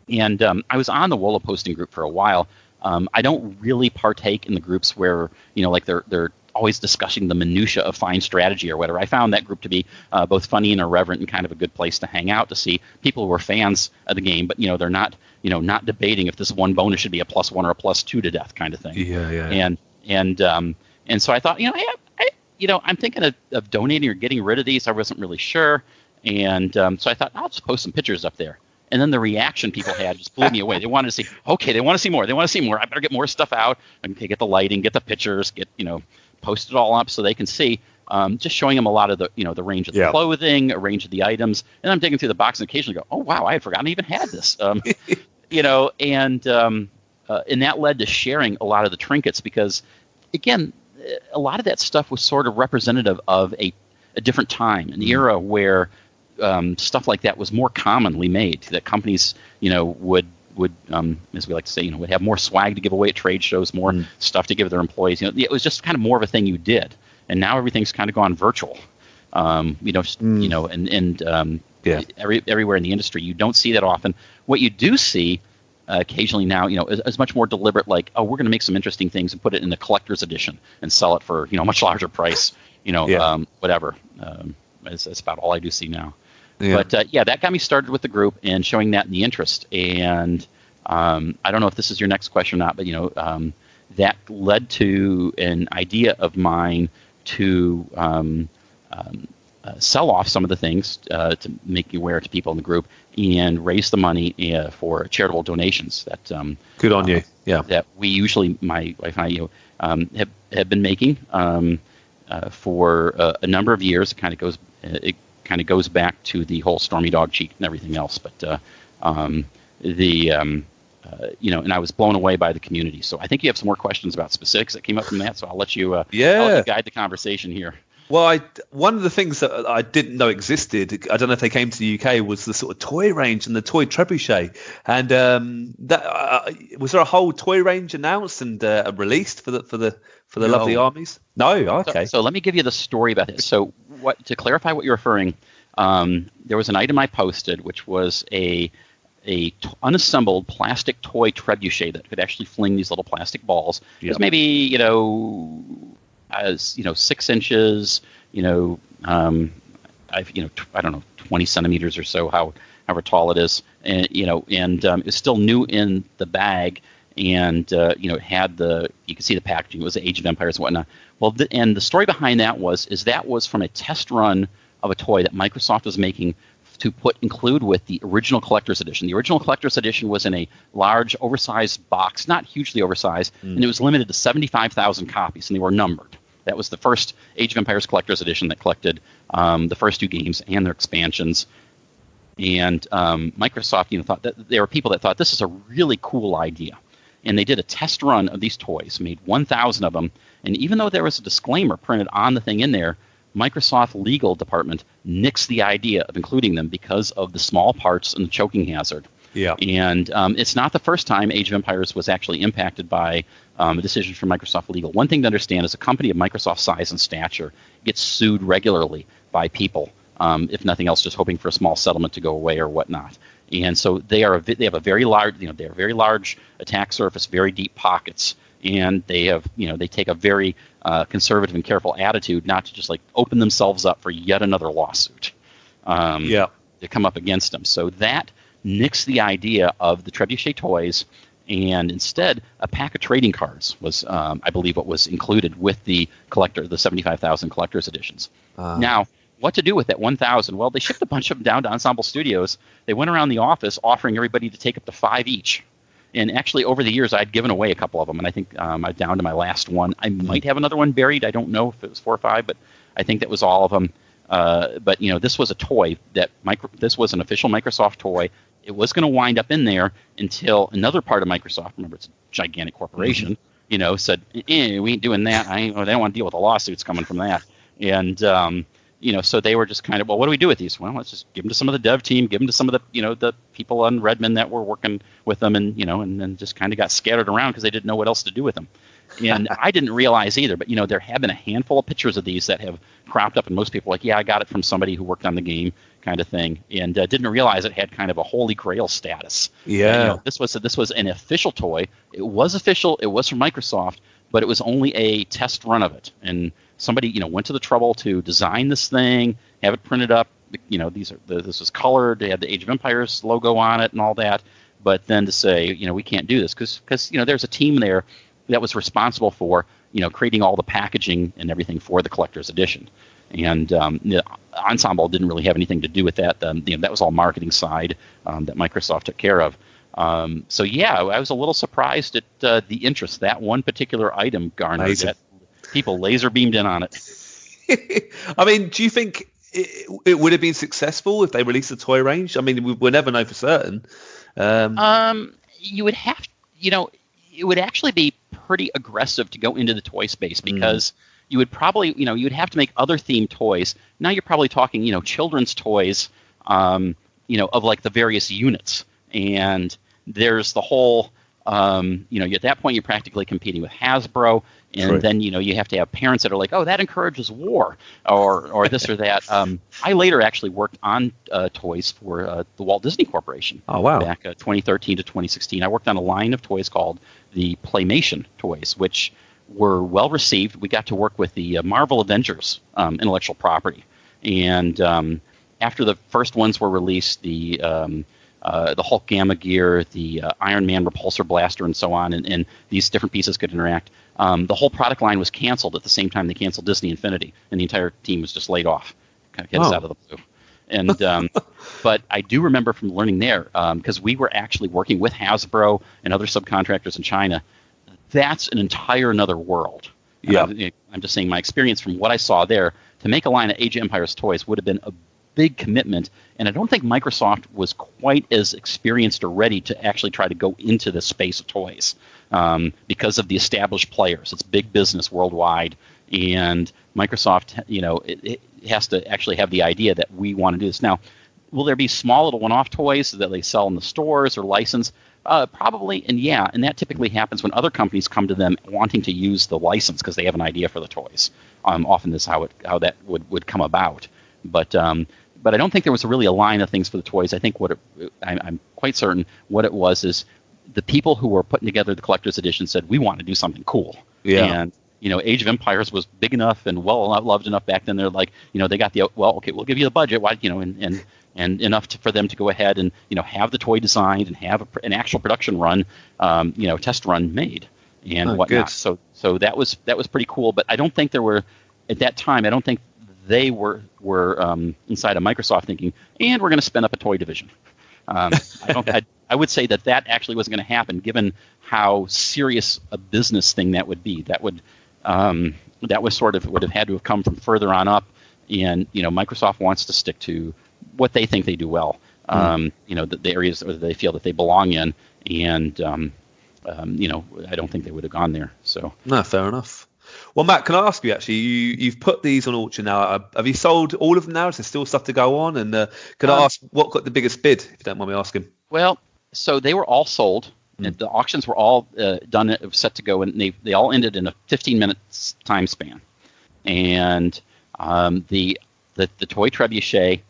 And I was on the Wolo posting group for a while. I don't really partake in the groups where like they're always discussing the minutia of fine strategy or whatever. I found that group to be both funny and irreverent and kind of a good place to hang out to see people who are fans of the game, but they're not not debating if this one bonus should be a +1 or a +2 to death kind of thing. And so I thought I'm thinking of donating or getting rid of these. I wasn't really sure, and so I thought I'll just post some pictures up there. And then the reaction people had just blew me away. They wanted to see, they want to see more. They want to see more. I better get more stuff out and get the lighting, get the pictures, post it all up so they can see. Just showing them a lot of the, the range of the clothing, a range of the items. And I'm digging through the box and occasionally go, oh, wow, I had forgotten I even had this. And that led to sharing a lot of the trinkets because, again, a lot of that stuff was sort of representative of a different time, an era where stuff like that was more commonly made, that companies, would as we like to say, would have more swag to give away at trade shows, more stuff to give their employees. It was just kind of more of a thing you did. And now everything's kind of gone virtual. Everywhere in the industry, you don't see that often. What you do see occasionally now, is much more deliberate. Like, oh, we're going to make some interesting things and put it in the collector's edition and sell it for a much larger price. Whatever. That's about all I do see now. Yeah. But that got me started with the group and showing that in the interest. And I don't know if this is your next question or not, but that led to an idea of mine to sell off some of the things to make you aware to people in the group and raise the money for charitable donations. That good on you. Yeah. That we usually, my wife and I, have been making for a number of years. It kind of goes back to the whole Stormy Dog cheat and everything else. But and I was blown away by the community. So I think you have some more questions about specifics that came up from that. So I'll let you, I'll let you guide the conversation here. Well, one of the things that I didn't know existed, I don't know if they came to the UK, was the sort of toy range and the toy trebuchet. And that was there a whole toy range announced and released for the lovely armies? No, okay. So let me give you the story about this. So to clarify what you're referring, there was an item I posted which was a unassembled plastic toy trebuchet that could actually fling these little plastic balls. Yep. It was maybe as 6 inches, I don't know, 20 centimeters or so, however tall it is, and it's still new in the bag, and it had you could see the packaging. It was the Age of Empires and whatnot. Well, and the story behind that was from a test run of a toy that Microsoft was making to include with the original collector's edition. The original collector's edition was in a large, oversized box, not hugely oversized, and it was limited to 75,000 copies, and they were numbered. That was the first Age of Empires collector's edition that collected the first 2 games and their expansions. And Microsoft, thought that there were people that thought this is a really cool idea. And they did a test run of these toys, made 1,000 of them. And even though there was a disclaimer printed on the thing in there, Microsoft legal department nixed the idea of including them because of the small parts and the choking hazard. Yeah. And it's not the first time Age of Empires was actually impacted by a decision from Microsoft legal. One thing to understand is a company of Microsoft's size and stature gets sued regularly by people, if nothing else, just hoping for a small settlement to go away or whatnot. And so they have a very large, they are very large attack surface, very deep pockets, and they have, they take a very conservative and careful attitude not to just like open themselves up for yet another lawsuit. To come up against them. So that nixed the idea of the trebuchet toys, and instead a pack of trading cards was, I believe, what was included with the 75,000 collector's editions. Now, what to do with that 1,000? Well, they shipped a bunch of them down to Ensemble Studios. They went around the office offering everybody to take up to 5 each. And actually, over the years, I'd given away a couple of them, and I think I'm down to my last one. I might have another one buried. I don't know if it was 4 or 5, but I think that was all of them. But this was a toy that this was an official Microsoft toy. It was going to wind up in there until another part of Microsoft, remember it's a gigantic corporation, said, we ain't doing that. They don't want to deal with the lawsuits coming from that. And so they were just kind of, well, what do we do with these? Well, let's just give them to some of the dev team, give them to some of the, the people on Redmond that were working with them, and then just kind of got scattered around because they didn't know what else to do with them. And I didn't realize either, but there have been a handful of pictures of these that have cropped up, and most people are like, yeah, I got it from somebody who worked on the game, kind of thing, and didn't realize it had kind of a holy grail status. Yeah, this was an official toy. It was official. It was from Microsoft, but it was only a test run of it, and somebody went to the trouble to design this thing, have it printed up. This was colored. They had the Age of Empires logo on it and all that. But then to say, we can't do this because there's a team there that was responsible for creating all the packaging and everything for the collector's edition. And the Ensemble didn't really have anything to do with that. That was all marketing side that Microsoft took care of. So yeah, I was a little surprised at the interest that one particular item garnered. Amazing. That people laser beamed in on it. I mean, do you think it would have been successful if they released a toy range? I mean, we'll never know for certain. You would have, it would actually be pretty aggressive to go into the toy space because you would probably, you'd have to make other themed toys. Now you're probably talking, children's toys, of like the various units. And there's the whole, at that point you're practically competing with Hasbro. And right. Then, you have to have parents that are like, oh, that encourages war or this or that. I later actually worked on toys for the Walt Disney Corporation. Oh, wow. Back 2013 to 2016. I worked on a line of toys called the Playmation toys, which were well received. We got to work with the Marvel Avengers intellectual property. And after the first ones were released, the Hulk Gamma Gear, the Iron Man Repulsor Blaster, and so on, and these different pieces could interact. The whole product line was canceled at the same time they canceled Disney Infinity, and the entire team was just laid off. Kind of get us out of the blue. And but I do remember from learning there, because we were actually working with Hasbro and other subcontractors in China. That's an entire another world. Yeah, I'm just saying my experience from what I saw there to make a line of Age of Empires toys would have been a big commitment, and I don't think Microsoft was quite as experienced or ready to actually try to go into the space of toys because of the established players. It's big business worldwide, and Microsoft, it has to actually have the idea that we want to do this. Now, will there be small little one-off toys that they sell in the stores or license? Probably, and yeah, and that typically happens when other companies come to them wanting to use the license because they have an idea for the toys. Often this is how that would come about, but I don't think there was really a line of things for the toys. I think I'm quite certain what it was is the people who were putting together the collector's edition said, we want to do something cool. Yeah. And, Age of Empires was big enough and well loved enough back then. They're like, they got we'll give you the budget. Why, and enough for them to go ahead and, have the toy designed and have an actual production run, test run made and whatnot. Good. So that was pretty cool. But I don't think there were, at that time, I don't think they were inside of Microsoft thinking, and we're going to spin up a toy division. I would say that actually wasn't going to happen, given how serious a business thing that would be. That would have had to have come from further on up. And Microsoft wants to stick to what they think they do well. the areas that they feel that they belong in, and I don't think they would have gone there. So no, fair enough. Well, Matt, can I ask you actually? You've put these on auction now. Have you sold all of them now? Is there still stuff to go on? And can I ask what got the biggest bid, if you don't mind me asking? Well, so they were all sold. And the auctions were all done, set to go, and they all ended in a 15-minute time span. And the toy trebuchet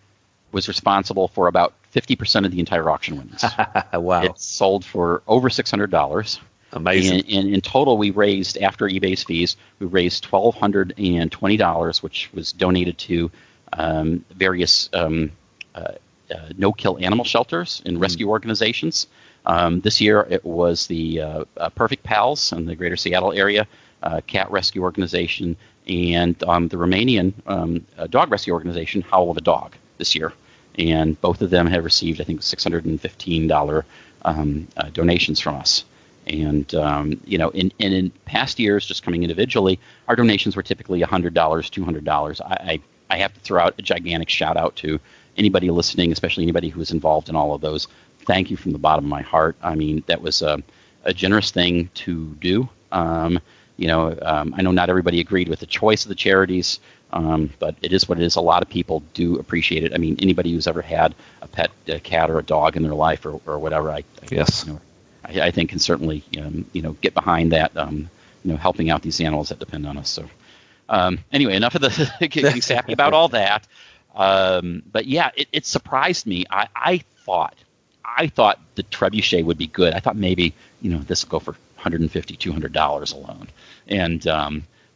was responsible for about 50% of the entire auction winnings. Wow! It sold for over $600. Amazing. And in total, we raised, after eBay's fees, we raised $1,220, which was donated to various no-kill animal shelters and rescue organizations. This year, it was the Perfect Pals in the Greater Seattle area, cat rescue organization, and the Romanian dog rescue organization, Howl of a Dog, this year. And both of them have received, I think, $615 donations from us. And in past years, just coming individually, our donations were typically $100, $200. I have to throw out a gigantic shout out to anybody listening, especially anybody who was involved in all of those. Thank you from the bottom of my heart. I mean, that was a generous thing to do. I know not everybody agreed with the choice of the charities, but it is what it is. A lot of people do appreciate it. I mean, anybody who's ever had a pet, a cat or a dog in their life or whatever, I think can certainly get behind that. Helping out these animals that depend on us. So anyway, enough of the getting sappy about all that. But yeah, it surprised me. I thought the trebuchet would be good. I thought maybe this will go for $150, $200 alone. And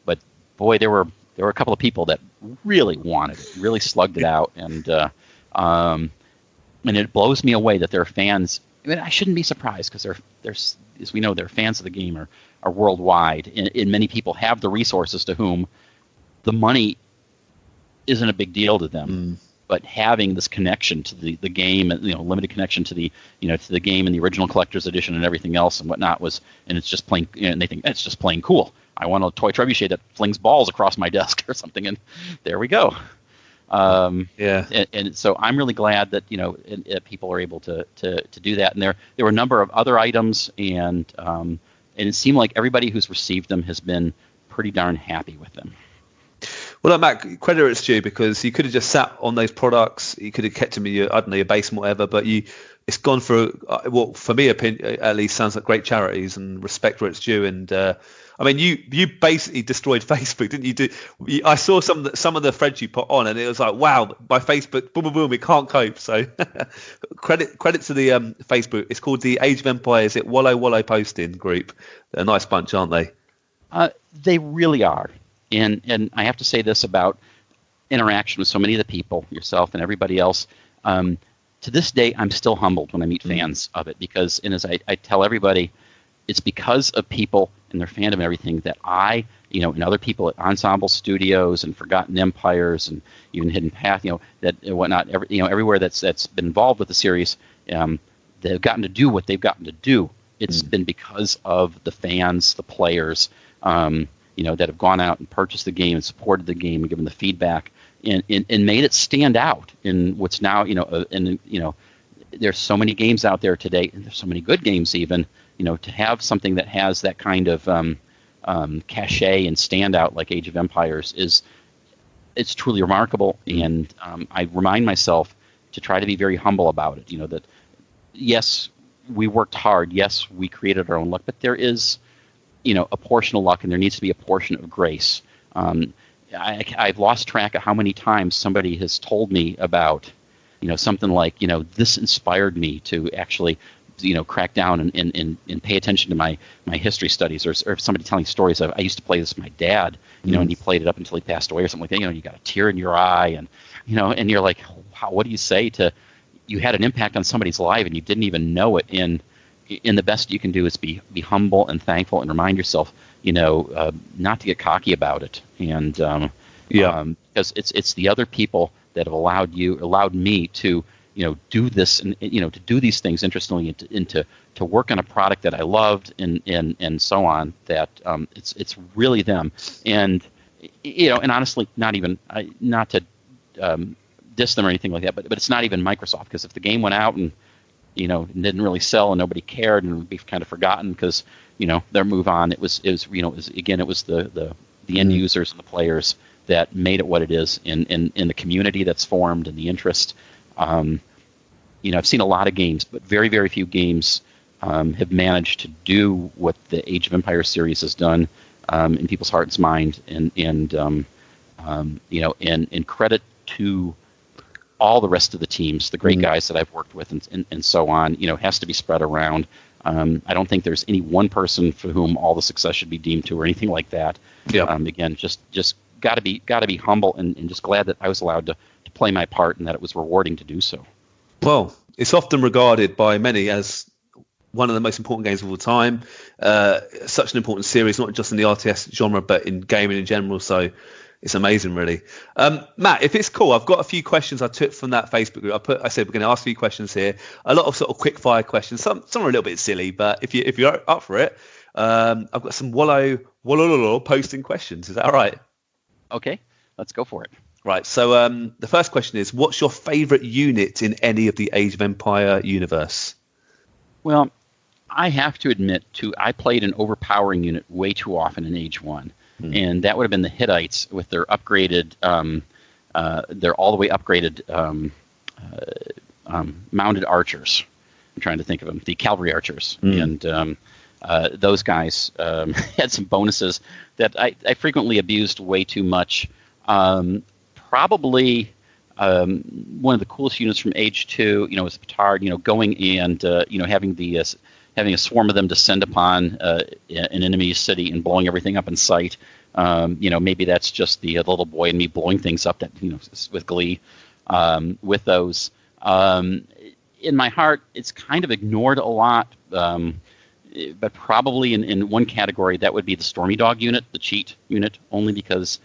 but boy, there were a couple of people that really wanted it, really slugged it out, and it blows me away that there are fans. I mean, I shouldn't be surprised because they're as we know, they're fans of the game are worldwide, and many people have the resources to whom the money isn't a big deal to them. But having this connection to the game, limited connection to the to the game and the original collector's edition and everything else and whatnot and it's just plain, and they think it's just plain cool. I want a toy trebuchet that flings balls across my desk or something, and there we go. And so I'm really glad that people are able to do that. And there were a number of other items, and it seemed like everybody who's received them has been pretty darn happy with them. Well, Matt, credit where it's due, because you could have just sat on those products. You could have kept them in your basement, whatever. But it's gone for what, for me, at least, sounds like great charities, and respect where it's due. And I mean, you basically destroyed Facebook, didn't you? I saw some of the threads you put on, and it was like, wow, my Facebook, boom, boom, boom, it can't cope. So credit to the Facebook. It's called the Age of Empires. Wallow Wallow Posting Group. They're a nice bunch, aren't they? They really are. And I have to say this about interaction with so many of the people, yourself and everybody else. To this day, I'm still humbled when I meet fans of it, because, and as I tell everybody, it's because of people and their fandom and everything that I, and other people at Ensemble Studios and Forgotten Empires and even Hidden Path, that whatnot, everywhere that's been involved with the series, they've gotten to do what they've gotten to do. It's been because of the fans, the players, that have gone out and purchased the game and supported the game and given the feedback and made it stand out in what's now, there's so many games out there today, and there's so many good games even, to have something that has that kind of cachet and standout like Age of Empires it's truly remarkable. And I remind myself to try to be very humble about it, that yes, we worked hard, yes, we created our own luck, but there is a portion of luck, and there needs to be a portion of grace. I've lost track of how many times somebody has told me about, something like, this inspired me to actually, crack down and pay attention to my history studies, or somebody telling stories of, I used to play this with my dad, and he played it up until he passed away or something like that. You got a tear in your eye, and, and you're like, wow, what do you say to, you had an impact on somebody's life and you didn't even know it. And the best you can do is be humble and thankful, and remind yourself, not to get cocky about it. And because it's the other people that have allowed me to, do this and to do these things interestingly, and to work on a product that I loved, and so on. That it's really them. And and honestly, not to diss them or anything like that, but it's not even Microsoft, because if the game went out and didn't really sell and nobody cared and would be kind of forgotten because their move on, it was the end users and the players that made it what it is in the community that's formed and the interest. I've seen a lot of games, but very, very few games have managed to do what the Age of Empires series has done in people's hearts and mind, and credit to all the rest of the teams, the great guys that I've worked with, and so on. Has to be spread around. I don't think there's any one person for whom all the success should be deemed to, or anything like that. Yeah. Again, just got to be humble, and just glad that I was allowed to play my part, and that it was rewarding to do so. Well, it's often regarded by many as one of the most important games of all time. Such an important series, not just in the RTS genre, but in gaming in general. So it's amazing, really. Matt, if it's cool, I've got a few questions I took from that Facebook group. I said we're going to ask a few questions here. A lot of sort of quick fire questions. Some are a little bit silly, but if you're up for it, I've got some Wallo posting questions. Is that all right? Okay, let's go for it. Right. So the first question is, what's your favourite unit in any of the Age of Empire universe? Well, I have to admit, I played an overpowering unit way too often in Age 1. And that would have been the Hittites with their upgraded, their all the way upgraded mounted archers. I'm trying to think of them, the cavalry archers. And those guys had some bonuses that I frequently abused way too much. Probably one of the coolest units from Age 2, was Pritchard, going and, having a swarm of them descend upon an enemy city and blowing everything up in sight. Maybe that's just the little boy and me blowing things up that with glee with those. In my heart, it's kind of ignored a lot, but probably in one category that would be the Stormy Dog unit, the cheat unit, only because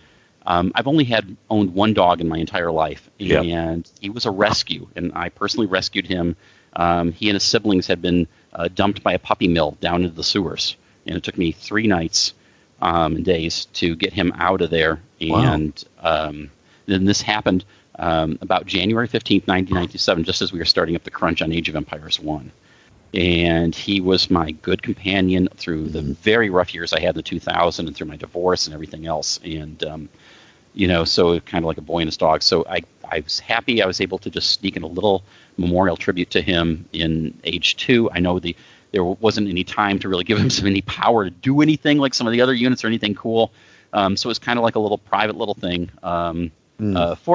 I've only owned one dog in my entire life, and he was a rescue, and I personally rescued him. He and his siblings had been dumped by a puppy mill down into the sewers, and it took me 3 nights and days to get him out of there. And then this happened about January 15th, 1997, just as we were starting up the crunch on Age of Empires 1. And he was my good companion through the very rough years I had in the 2000 and through my divorce and everything else. And, so kind of like a boy and his dog. So I was happy I was able to just sneak in a little memorial tribute to him in Age 2. I know there wasn't any time to really give him any power to do anything like some of the other units or anything cool. So it was kind of like a little private little thing for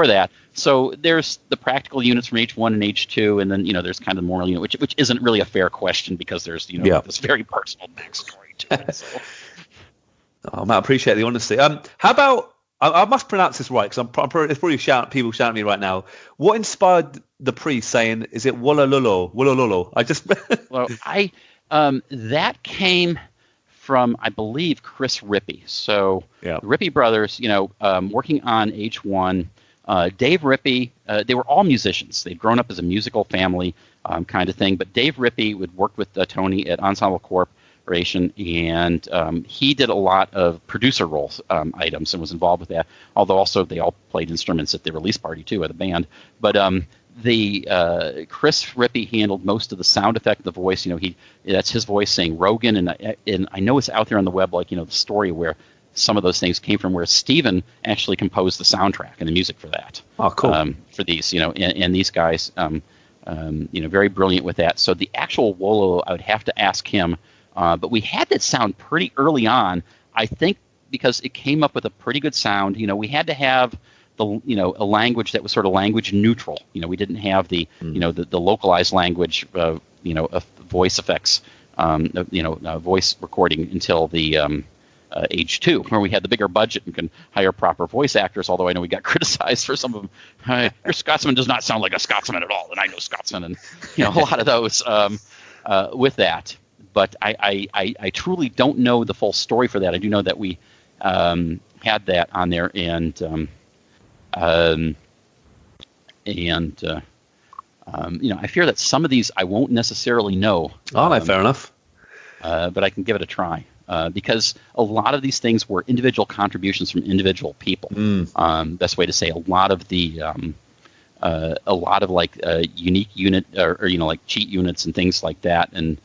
that. So there's the practical units from Age 1 and Age 2, and then there's kind of the moral unit, which isn't really a fair question because there's this very personal backstory to it. So. Oh, Matt, I appreciate the honesty. How about I must pronounce this right because it's probably people shouting at me right now. What inspired the priest saying, "Is it Wolololo?" I just that came from, I believe, Chris Rippey. So the Rippey brothers, working on Age 1. Dave Rippey, they were all musicians. They'd grown up as a musical family kind of thing. But Dave Rippey would work with Tony at Ensemble Corporation, and he did a lot of producer roles items and was involved with that. Although also they all played instruments at the release party too, at the band. But Chris Rippey handled most of the sound effect, the voice. That's his voice saying Rogan, and I know it's out there on the web, like the story where some of those things came from, where Steven actually composed the soundtrack and the music for that. Oh, cool. For these, and these guys, very brilliant with that. So the actual Wolo, I would have to ask him, but we had that sound pretty early on, I think, because it came up with a pretty good sound. We had to have a language that was sort of language neutral. We didn't have the localized language, of voice effects, voice recording until the Age 2, where we had the bigger budget and can hire proper voice actors, although I know we got criticized for some of them. Your Scotsman does not sound like a Scotsman at all, and I know Scotsman, and a lot of those with that. But I truly don't know the full story for that. I do know that we had that on there, and I fear that some of these I won't necessarily know. Oh, no, fair enough. But I can give it a try. Because a lot of these things were individual contributions from individual people. Best way to say, a lot of the a lot of like unique unit or like cheat units and things like that, and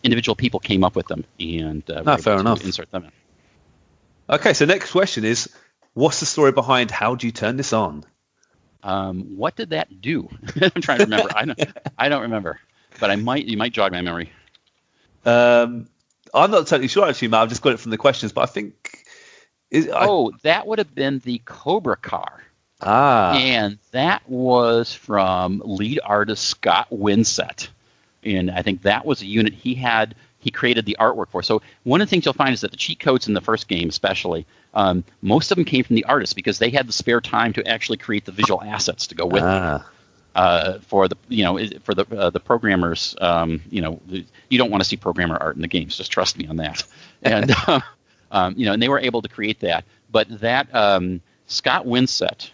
individual people came up with them and were able fair to enough. insert them in. Okay, so next question is, what's the story behind how do you turn this on? What did that do? I'm trying to remember. I don't remember, but you might jog my memory. I'm not totally sure actually, Matt. I've just got it from the questions, but I think. That would have been the Cobra car. And that was from lead artist Scott Winsett. And I think that was a unit he created the artwork for. So one of the things you'll find is that the cheat codes in the first game especially, most of them came from the artists because they had the spare time to actually create the visual assets to go with them. For the programmers, you don't want to see programmer art in the games. Just trust me on that. And and they were able to create that. But that Scott Winsett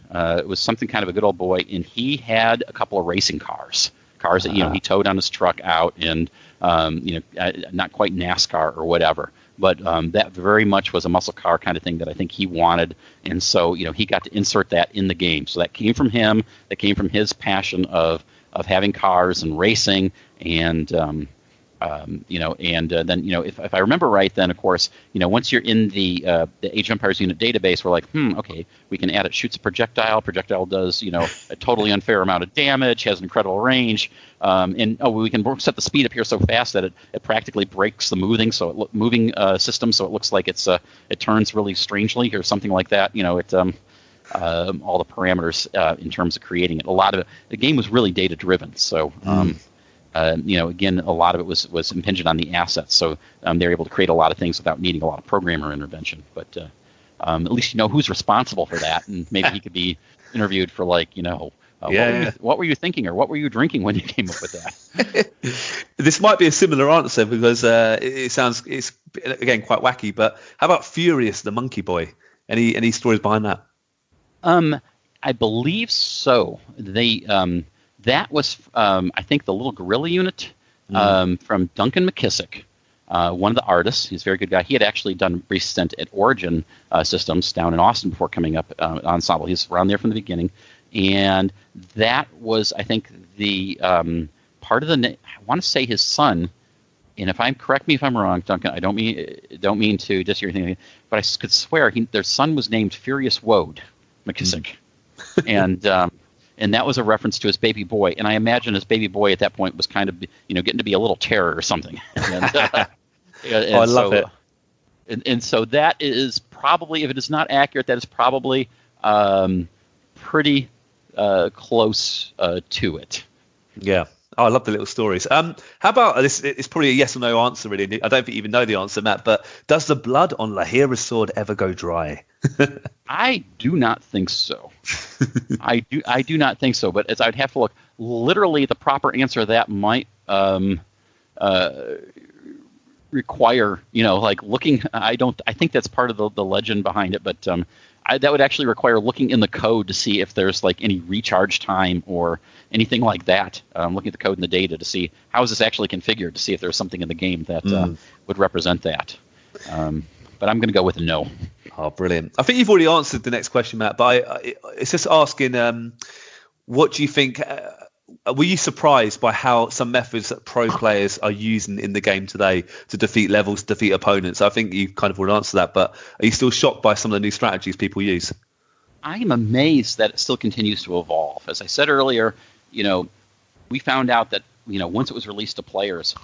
was something kind of a good old boy, and he had a couple of racing cars that he towed on his truck out, and not quite NASCAR or whatever. But that very much was a muscle car kind of thing that I think he wanted, and so he got to insert that in the game. So that came from him. That came from his passion of having cars and racing, and then if I remember right, then of course once you're in the Age of Empires unit database, we're like, okay, we can add it. Shoots a projectile. Projectile does a totally unfair amount of damage, has an incredible range, and we can set the speed up here so fast that it practically breaks the moving system, so it looks like it turns really strangely or something like that. All the parameters in terms of creating it. A lot of it, the game was really data driven, so. Again, a lot of it was impinged on the assets, so they're able to create a lot of things without needing a lot of programmer intervention. But at least who's responsible for that, and maybe he could be interviewed for what were you thinking or what were you drinking when you came up with that? This might be a similar answer because it's again quite wacky. But how about Furious the Monkey Boy? Any stories behind that? I believe so. That was, I think, the little gorilla unit from Duncan McKissick, one of the artists. He's a very good guy. He had actually done a brief stint at Origin Systems down in Austin before coming up Ensemble. He's around there from the beginning. And that was, I think, the part of I want to say his son. And correct me if I'm wrong, Duncan. I don't mean to disagree with anything, but I could swear their son was named Furious Woad McKissick, and that was a reference to his baby boy. And I imagine his baby boy at that point was kind of, getting to be a little terror or something. And, I love it. And so that is probably, if it is not accurate, that is probably pretty close to it. Yeah. Oh, I love the little stories. How about this? It's probably a yes or no answer, really. I don't think you even know the answer, Matt. But does the blood on Lahira's sword ever go dry? I do not think so. I do not think so. But I'd have to look. Literally, the proper answer to that might require, looking. I think that's part of the legend behind it. But that would actually require looking in the code to see if there's any recharge time or anything like that. Looking at the code and the data to see how is this actually configured to see if there's something in the game that would represent that. But I'm going to go with a no. Oh, brilliant. I think you've already answered the next question, Matt, but it's just asking, what do you think, were you surprised by how some methods that pro players are using in the game today to defeat levels, defeat opponents? I think you kind of would answer that, but are you still shocked by some of the new strategies people use? I am amazed that it still continues to evolve. As I said earlier, we found out that, once it was released to players,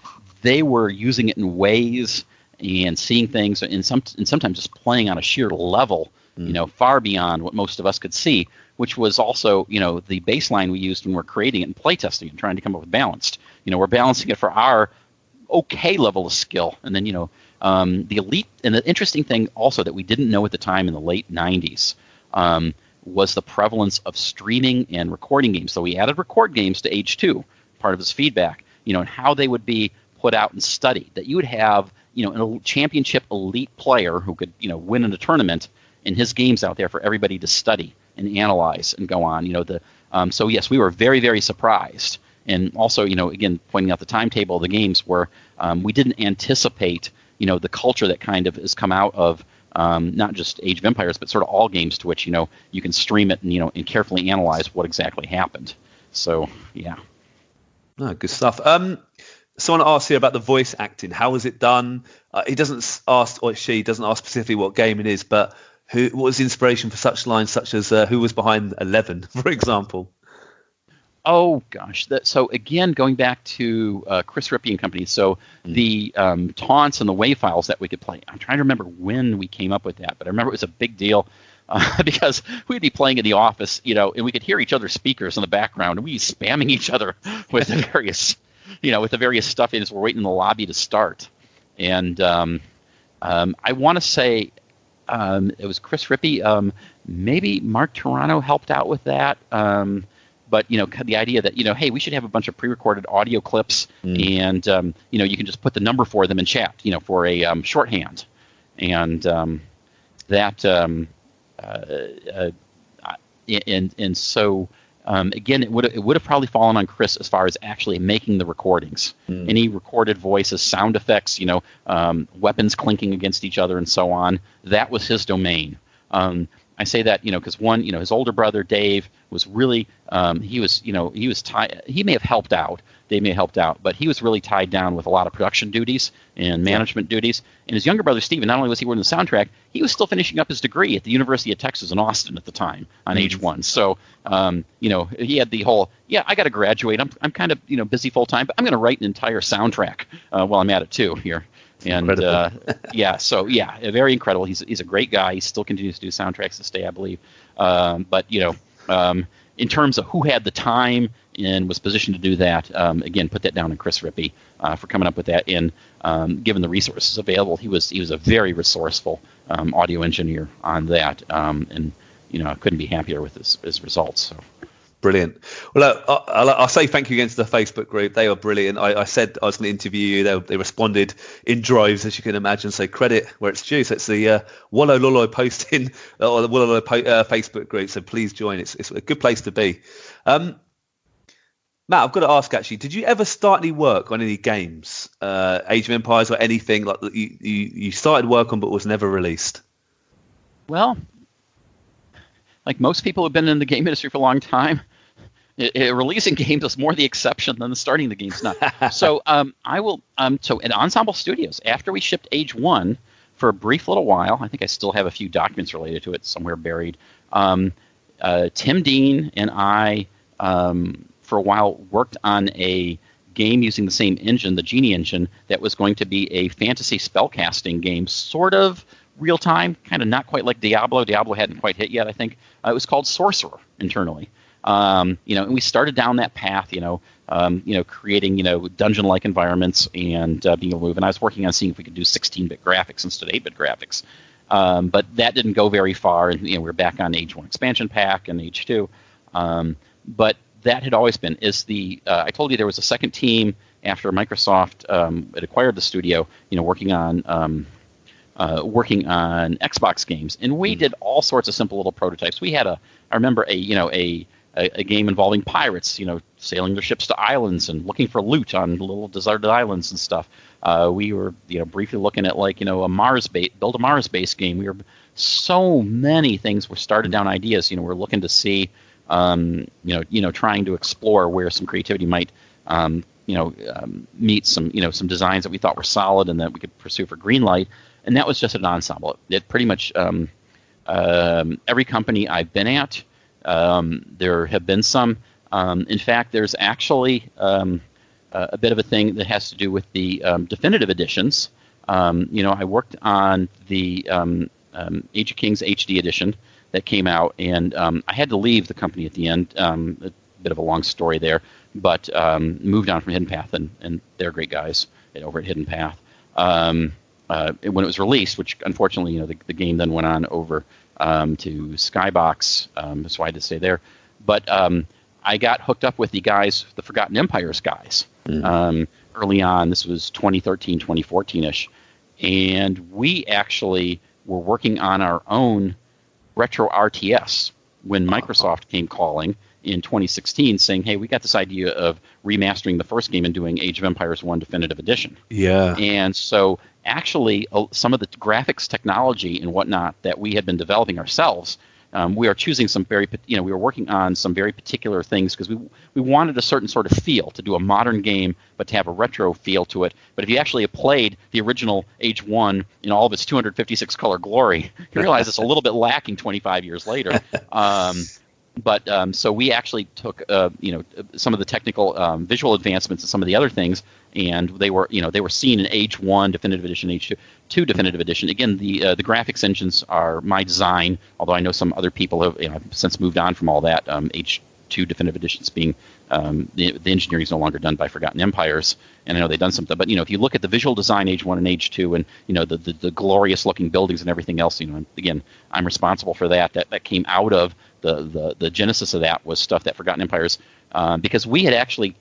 they were using it in ways and seeing things and sometimes just playing on a sheer level, far beyond what most of us could see, which was also, the baseline we used when we're creating it and playtesting and trying to come up with balanced. We're balancing it for our okay level of skill. And then, the elite, and the interesting thing also that we didn't know at the time in the late 90s was the prevalence of streaming and recording games. So we added record games to Age 2, part of his feedback, and how they would be put out and studied. That you would have, a championship elite player who could, win in a tournament, and his games out there for everybody to study and analyze and go on. So yes, we were very, very surprised. And also, again, pointing out the timetable of the games where we didn't anticipate, the culture that kind of has come out of not just Age of Empires, but sort of all games to which you can stream it and and carefully analyze what exactly happened. So yeah. Oh, good stuff. Someone asked here about the voice acting. How was it done? He doesn't ask, or she doesn't ask specifically what game it is, but what was the inspiration for such lines such as who was behind 11, for example? Oh gosh! So again, going back to Chris Rippey and company. So the taunts and the WAV files that we could play. I'm trying to remember when we came up with that, but I remember it was a big deal because we'd be playing in the office, and we could hear each other's speakers in the background, and we'd be spamming each other with the various, with the various stuff as we're waiting in the lobby to start. And I want to say it was Chris Rippey. Maybe Mark Toronto helped out with that. But the idea that hey, we should have a bunch of pre-recorded audio clips, and you can just put the number for them in chat, for a shorthand, and so again, it would have probably fallen on Chris as far as actually making the recordings, any recorded voices, sound effects, weapons clinking against each other, and so on. That was his domain. I say that, because one, his older brother Dave was really, he was tied. He may have helped out. Dave may have helped out, but he was really tied down with a lot of production duties and management duties. And his younger brother Steven, not only was he working on the soundtrack, he was still finishing up his degree at the University of Texas in Austin at the time on H1. So, he had the whole, I got to graduate. I'm kind of, busy full time, but I'm going to write an entire soundtrack while I'm at it too here. And very incredible. He's a great guy. He still continues to do soundtracks to stay, I believe. But in terms of who had the time and was positioned to do that, again, put that down to Chris Rippey for coming up with that. And given the resources available, he was a very resourceful audio engineer on that. And I couldn't be happier with his results. So. Brilliant. Well, I'll say thank you again to the Facebook group. They are brilliant. I said I was going to interview you. They responded in droves, as you can imagine. So credit where it's due. So it's the Wallo Lolo posting or the Wallo Lolo Facebook group. So please join. It's a good place to be. Matt, I've got to ask actually. Did you ever start any work on any games, Age of Empires or anything like that you started work on but was never released? Well, like most people who've been in the game industry for a long time, releasing games is more the exception than the starting the games. Not. So I will. So at Ensemble Studios, after we shipped Age 1 for a brief little while, I think I still have a few documents related to it somewhere buried. Tim Dean and I, for a while, worked on a game using the same engine, the Genie engine, that was going to be a fantasy spellcasting game, sort of real time, kind of not quite like Diablo. Diablo hadn't quite hit yet, I think. It was called Sorcerer internally. And we started down that path, creating, dungeon-like environments and being able to move. And I was working on seeing if we could do 16-bit graphics instead of 8-bit graphics. But that didn't go very far, and we were back on Age 1 expansion pack and Age 2. But that had always been, I told you there was a second team after Microsoft had acquired the studio, working on Xbox games, and we did all sorts of simple little prototypes. We had I remember a game involving pirates, sailing their ships to islands and looking for loot on little deserted islands and stuff. We were, briefly looking at build a Mars base game. We were so many things were started down ideas. We're looking to see, trying to explore where some creativity might, meet some designs that we thought were solid and that we could pursue for Greenlight. And that was just an ensemble. It pretty much every company I've been at, there have been some. In fact, there's actually a bit of a thing that has to do with the definitive editions. I worked on the Age of Kings HD edition that came out, and I had to leave the company at the end. A bit of a long story there, but moved on from Hidden Path, and they're great guys over at Hidden Path. When it was released, which unfortunately, the game then went on over to Skybox, so I had to stay there. But I got hooked up with the guys, the Forgotten Empires guys, early on. This was 2013, 2014-ish. And we actually were working on our own retro RTS when Microsoft came calling. in 2016 saying, hey, we got this idea of remastering the first game and doing Age of Empires 1 Definitive Edition. Yeah. And so actually some of the graphics technology and whatnot that we had been developing ourselves, we are choosing some we were working on some very particular things because we wanted a certain sort of feel to do a modern game, but to have a retro feel to it. But if you actually have played the original Age 1 in all of its 256 color glory, you realize it's a little bit lacking 25 years later. So we actually took some of the technical visual advancements and some of the other things, and they were seen in Age 1 Definitive Edition, Age 2 Definitive Edition. Again, the graphics engines are my design, although I know some other people have since moved on from all that. Age 2 Definitive Editions being the engineering is no longer done by Forgotten Empires, and I know they've done something. But if you look at the visual design Age 1 and Age 2, and the glorious looking buildings and everything else, again, I'm responsible for that. That came out of the genesis of that was stuff that Forgotten Empires, because we had actually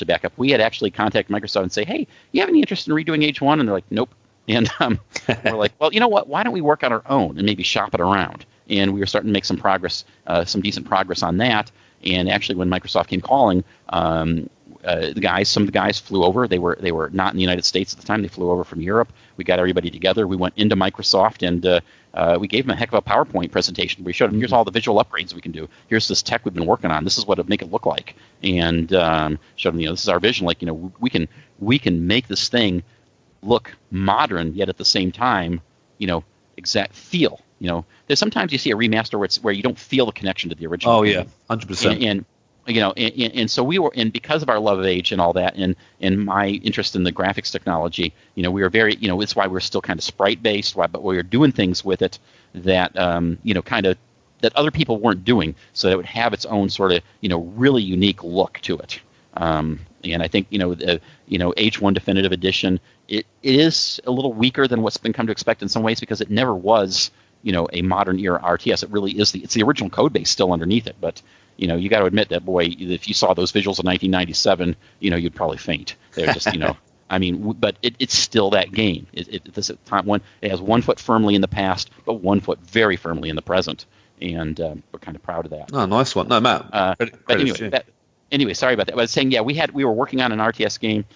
back up. We had actually contacted Microsoft and say, hey, you have any interest in redoing Age 1? And they're like, nope. And we're like, well, you know what? Why don't we work on our own and maybe shop it around? And we were starting to make some progress, some decent progress on that. And actually, when Microsoft came calling, some of the guys flew over. They were not in the United States at the time. They flew over from Europe. We got everybody together. We went into Microsoft and we gave them a heck of a PowerPoint presentation. We showed them, here's all the visual upgrades we can do. Here's this tech we've been working on. This is what it'd make it look like. And showed them, this is our vision. Like, we can make this thing look modern, yet at the same time, exact feel. There's sometimes you see a remaster where you don't feel the connection to the original. Oh yeah, 100%. And so we were, and because of our love of Age and all that, and my interest in the graphics technology, we were very, it's why we're still kind of sprite based, but we were doing things with it that, kind of that other people weren't doing, so that it would have its own sort of, really unique look to it. And I think, Age 1 Definitive Edition, it is a little weaker than what's been come to expect in some ways because it never was, a modern era RTS. It really is it's the original code base still underneath it, but you got to admit that, boy, if you saw those visuals in 1997, you'd probably faint. They're just, but it's still that game. It has 1 foot firmly in the past, but 1 foot very firmly in the present, and we're kind of proud of that. Oh, nice one. No, Matt. But anyway, sorry about that. But I was saying, we were working on an RTS game.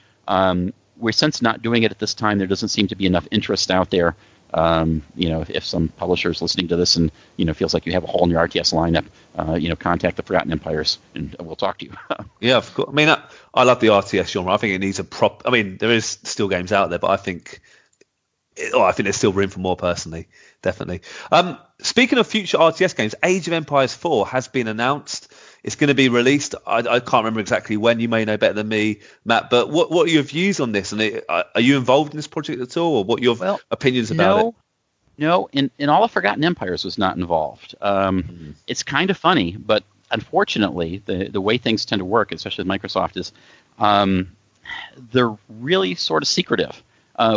We're since not doing it at this time. There doesn't seem to be enough interest out there. If some publisher's listening to this and feels like you have a hole in your RTS lineup, contact the Forgotten Empires and we'll talk to you. Yeah, of course. I mean, I love the RTS genre. I think it needs there is still games out there, but I think there's still room for more. Personally, definitely. Speaking of future RTS games, Age of Empires 4 has been announced. It's going to be released. I can't remember exactly when. You may know better than me, Matt. But what are your views on this? And are you involved in this project at all, or what are your opinions about it? No. In all of Forgotten Empires was not involved. It's kind of funny, but unfortunately, the way things tend to work, especially with Microsoft, is they're really sort of secretive.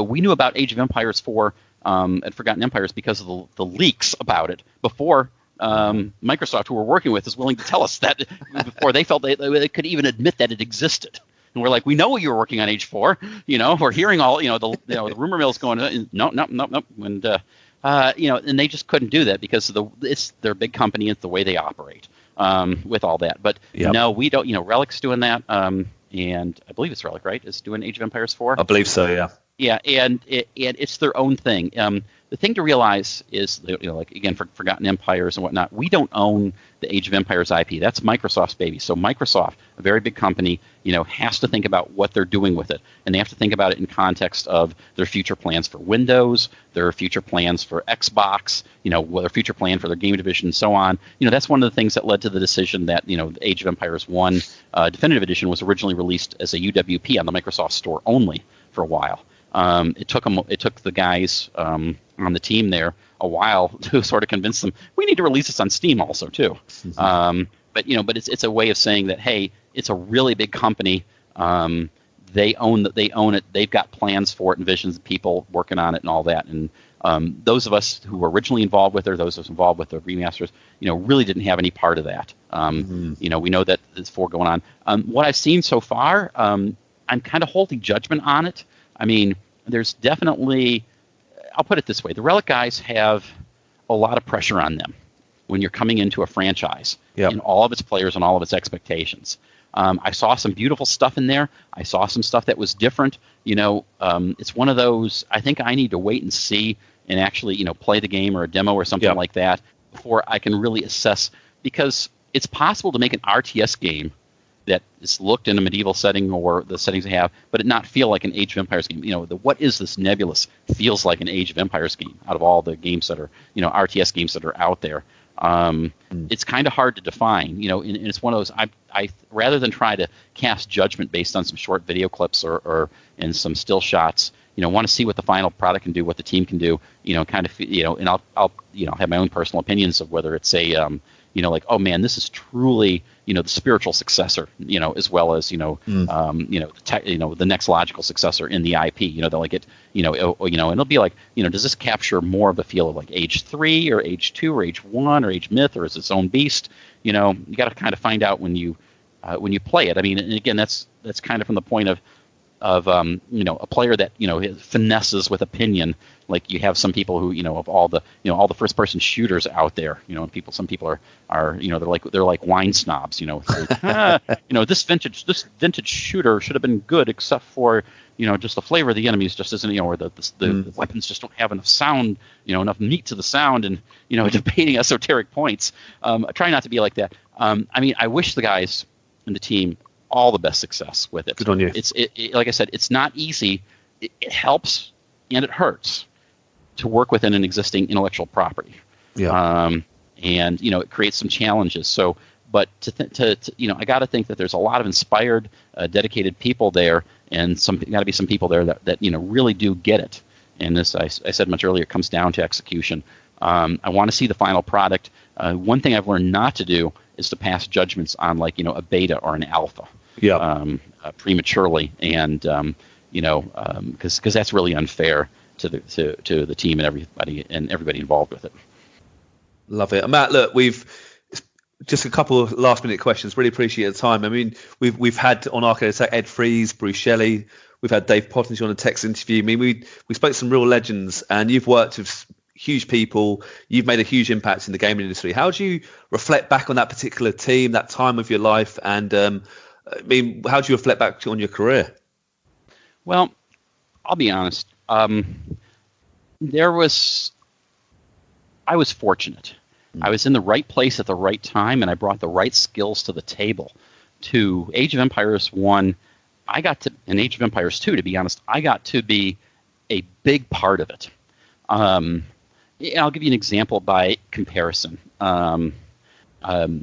We knew about Age of Empires 4 at Forgotten Empires because of the leaks about it before. Microsoft, who we're working with, is willing to tell us that before they felt they could even admit that it existed. And we're like, we know you were working on Age 4. We're hearing all, the rumor mill's going, no. And, and they just couldn't do that because they're a big company. It's the way they operate with all that. But no, we don't. Relic's doing that. And I believe it's Relic, right? Is doing Age of Empires 4. I believe so, yeah. Yeah, and it's their own thing. The thing to realize is, like again, for Forgotten Empires and whatnot, we don't own the Age of Empires IP. That's Microsoft's baby. So Microsoft, a very big company, has to think about what they're doing with it, and they have to think about it in context of their future plans for Windows, their future plans for Xbox, their future plan for their game division, and so on. That's one of the things that led to the decision that Age of Empires 1 Definitive Edition was originally released as a UWP on the Microsoft Store only for a while. It took the guys on the team there a while to sort of convince them we need to release this on Steam also too. Mm-hmm. But it's a way of saying that, hey, it's a really big company. They own it. They've got plans for it and visions of people working on it and all that. And those of us who were originally involved with it, or those of us involved with the remasters, really didn't have any part of that. We know that there's 4 going on. What I've seen so far, I'm kind of holding judgment on it. I mean, there's definitely, I'll put it this way, the Relic guys have a lot of pressure on them. when you're coming into a franchise Yep. in all of its players and all of its expectations. I saw some beautiful stuff in there. I saw some stuff that was different. It's one of those, I think I need to wait and see and actually, play the game or a demo or something Yep. like that before I can really assess, because it's possible to make an RTS game that is looked in a medieval setting or the settings they have, but it not feel like an Age of Empires game. What is this nebulous feels like an Age of Empires game out of all the games that are, RTS games that are out there. It's kind of hard to define, and it's one of those, I rather than try to cast judgment based on some short video clips or and some still shots, want to see what the final product can do, what the team can do, kind of, and I'll have my own personal opinions of whether it's a, like, oh man, this is truly, the spiritual successor, as well as, the next logical successor in the IP, they'll like it, and it'll be like, does this capture more of the feel of like Age 3 or Age 2 or Age 1 or Age Myth, or is it its own beast? You got to kind of find out when you play it. I mean, and again, that's kind of from the point of a player that finesses with opinion. Like you have some people who of all the first person shooters out there, and some people are they're like wine snobs. It's like, this vintage shooter should have been good except for just the flavor of the enemies just isn't, or the weapons just don't have enough sound, enough meat to the sound, and debating esoteric points. I try not to be like that. I mean, I wish the guys in the team all the best success with it. Good on you. It's like I said, it's not easy. It helps and it hurts to work within an existing intellectual property. Yeah. And it creates some challenges. So, but I got to think that there's a lot of inspired, dedicated people there, and got to be some people there that really do get it. And this, I said much earlier, it comes down to execution. I want to see the final product. One thing I've learned not to do is to pass judgments on a beta or an alpha. Yeah. Prematurely, and because that's really unfair to the team and everybody involved with it. Love it. Matt, look, we've just a couple of last minute questions. Really appreciate the time. I mean, we've had on Arcade Attack Ed Freeze, Bruce Shelley. We've had Dave Pottinger on a text interview. I mean, we spoke to some real legends, and you've worked with huge people. You've made a huge impact in the gaming industry. How do you reflect back on that particular team, that time of your life, and I mean, how do you reflect back on your career? Well, I'll be honest. I was fortunate. I was in the right place at the right time, and I brought the right skills to the table. To Age of Empires 1, and Age of Empires 2, to be honest, I got to be a big part of it. I'll give you an example by comparison. I got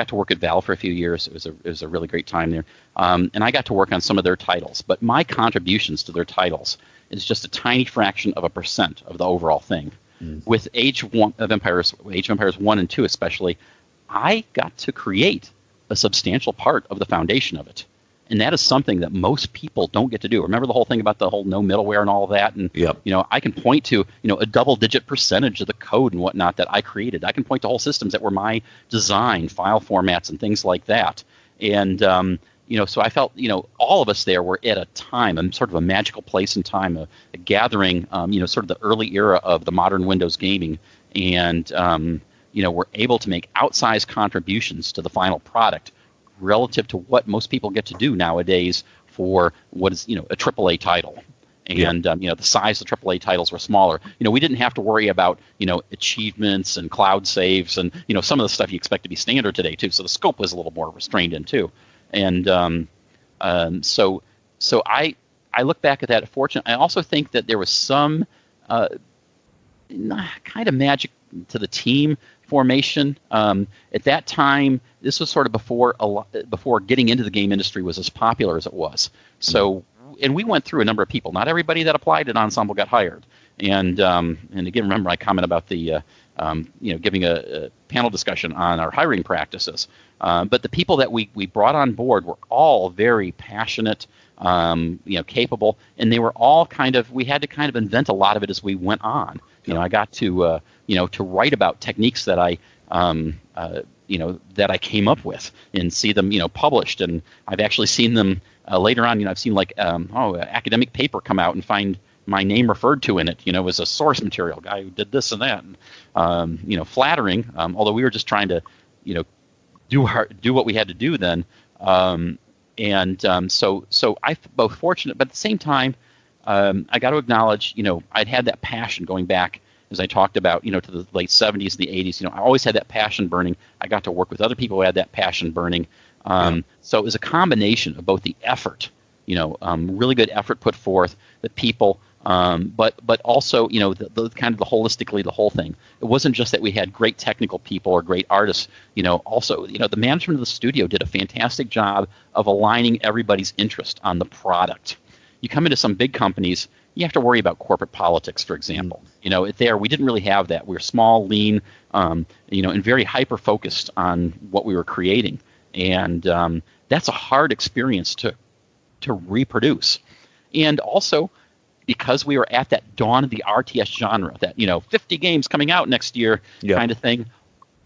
to work at Valve for a few years. It was a really great time there, and I got to work on some of their titles. But my contributions to their titles is just a tiny fraction of a % of the overall thing. With Age of Empires 1 and 2 especially, I got to create a substantial part of the foundation of it. And that is something that most people don't get to do. Remember the whole thing about the whole no middleware and all of that? And, yep. I can point to, a double-digit percentage of the code and whatnot that I created. I can point to whole systems that were my design, file formats, and things like that. And, so I felt, all of us there were at a time, sort of a magical place in time, a gathering, sort of the early era of the modern Windows gaming. And, we're able to make outsized contributions to the final product relative to what most people get to do nowadays for what is, a AAA title. And, the size of AAA titles were smaller. We didn't have to worry about, achievements and cloud saves and, some of the stuff you expect to be standard today, too. So the scope was a little more restrained in, too. And so I look back at that fortune. I also think that there was some kind of magic to the team formation. At that time, this was sort of before getting into the game industry was as popular as it was. So, and we went through a number of people. Not everybody that applied at Ensemble got hired. And again, remember I commented about the giving a panel discussion on our hiring practices. But the people that we brought on board were all very passionate, capable, and they were all we had to kind of invent a lot of it as we went on. I got to write about techniques that I came up with and see them, published. And I've actually seen them later on. I've seen academic paper come out and find my name referred to in it, as a source material guy who did this and that, and flattering. Although we were just trying to, do what we had to do then. So I both fortunate, but at the same time, I got to acknowledge, I'd had that passion going back, as I talked about, to the late 70s and the 80s. I always had that passion burning. I got to work with other people who had that passion burning. So it was a combination of both the effort, really good effort put forth, the people, but also, the kind of the holistically, the whole thing. It wasn't just that we had great technical people or great artists, also, the management of the studio did a fantastic job of aligning everybody's interest on the product. You come into some big companies, you have to worry about corporate politics, for example. There we didn't really have that. We were small, lean, and very hyper-focused on what we were creating. And that's a hard experience to reproduce. And also, because we were at that dawn of the RTS genre, that 50 games coming out next year kind of thing,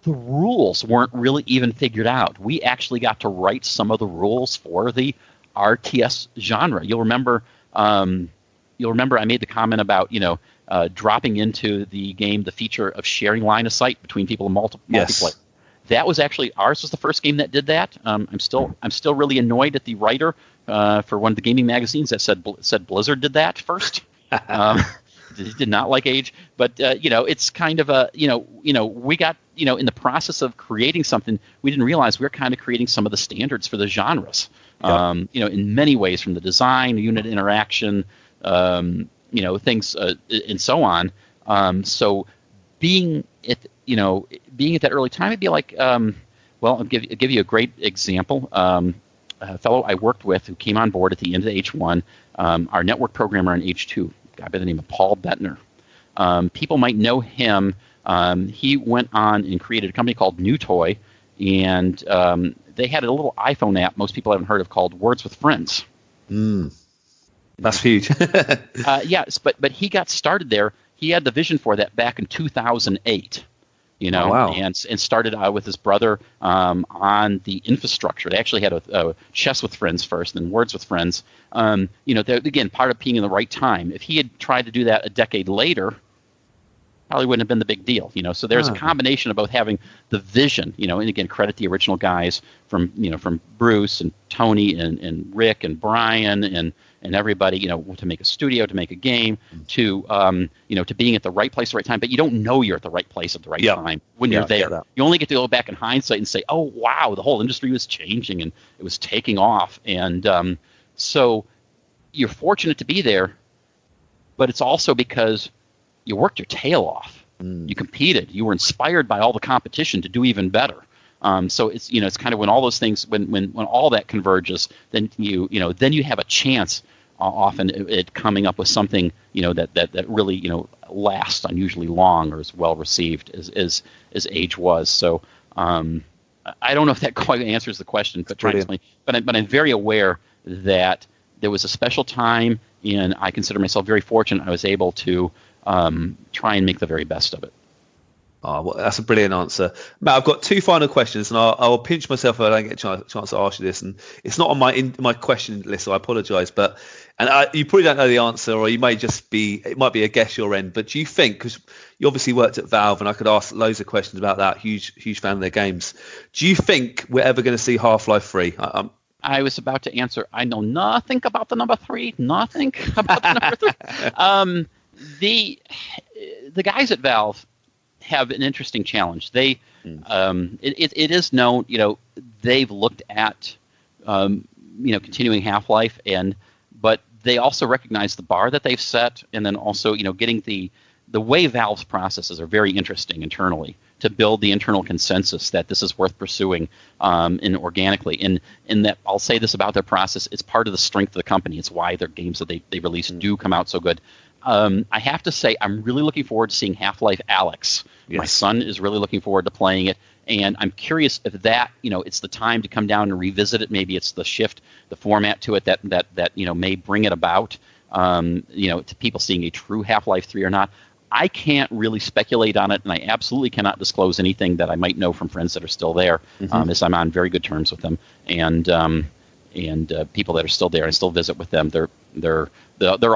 the rules weren't really even figured out. We actually got to write some of the rules for the RTS genre. You'll remember I made the comment about dropping into the game the feature of sharing line of sight between people in multiplayer. That was actually ours. Was the first game that did that. I'm still really annoyed at the writer for one of the gaming magazines that said Blizzard did that first. He did not like Age, but it's kind of a we got in the process of creating something, we didn't realize we were kind of creating some of the standards for the genres. In many ways, from the design, unit interaction, things and so on. So being at that early time, it'd be like, I'll give you a great example. A fellow I worked with who came on board at the end of H1, our network programmer on H2, a guy by the name of Paul Bettner. People might know him. He went on and created a company called New Toy, and they had a little iPhone app most people haven't heard of called Words with Friends. That's huge. Yes, but he got started there. He had the vision for that back in 2008. Oh, wow. and started out with his brother on the infrastructure. They actually had a Chess with Friends first, then Words with Friends. Again, part of being in the right time. If he had tried to do that a decade later, probably wouldn't have been the big deal. So there's a combination of both having the vision, and again, credit the original guys from Bruce and Tony and Rick and Brian and everybody, to make a studio, to make a game, to being at the right place at the right time. But you don't know you're at the right place at the right time when you're there. You only get to go back in hindsight and say, oh, wow, the whole industry was changing and it was taking off. And so you're fortunate to be there, but it's also because you worked your tail off. You competed. You were inspired by all the competition to do even better. So it's it's kind of when all those things when all that converges, then you have a chance often at coming up with something that really lasts unusually long or is well received as Age was. So I don't know if that quite answers the question, but I'm very aware that there was a special time, and I consider myself very fortunate I was able to try and make the very best of it. Oh, well, that's a brilliant answer, Matt. I've got two final questions, and I'll pinch myself if I don't get a chance to ask you this. And it's not on my question list, so I apologise. But you probably don't know the answer, or you may just it might be a guess your end. But do you think, because you obviously worked at Valve, and I could ask loads of questions about that, huge fan of their games. Do you think we're ever going to see Half-Life 3? I was about to answer. I know nothing about the number 3. Nothing about the number 3. The guys at Valve have an interesting challenge. They it is known, they've looked at continuing Half-Life, but they also recognize the bar that they've set, and then also getting the way Valve's processes are very interesting internally to build the internal consensus that this is worth pursuing and organically. And that I'll say this about their process, it's part of the strength of the company. It's why their games that they release do come out so good. I have to say, I'm really looking forward to seeing Half-Life Alyx. Yes. My son is really looking forward to playing it, and I'm curious if that, it's the time to come down and revisit it. Maybe it's the shift, the format to it that may bring it about, to people seeing a true Half-Life 3 or not. I can't really speculate on it, and I absolutely cannot disclose anything that I might know from friends that are still there, as I'm on very good terms with them. And and people that are still there. I still visit with them. Their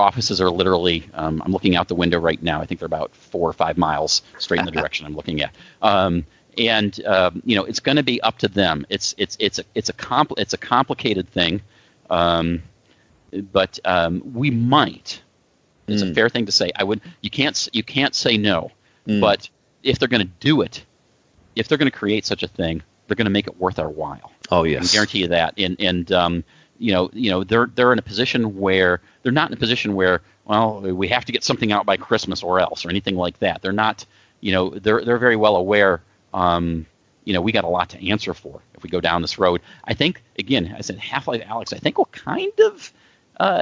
offices are literally. I'm looking out the window right now. I think they're about 4 or 5 miles straight in the direction I'm looking at. It's going to be up to them. It's a complicated thing, but we might. It's a fair thing to say. You can't say no. But if they're going to do it, if they're going to create such a thing, they're going to make it worth our while. Oh yes, I can guarantee you that. They're in a position where they're not in a position where, well, we have to get something out by Christmas or else, or anything like that. They're not. They're very well aware. We got a lot to answer for if we go down this road. I think, again, I said Half-Life Alyx, I think will kind of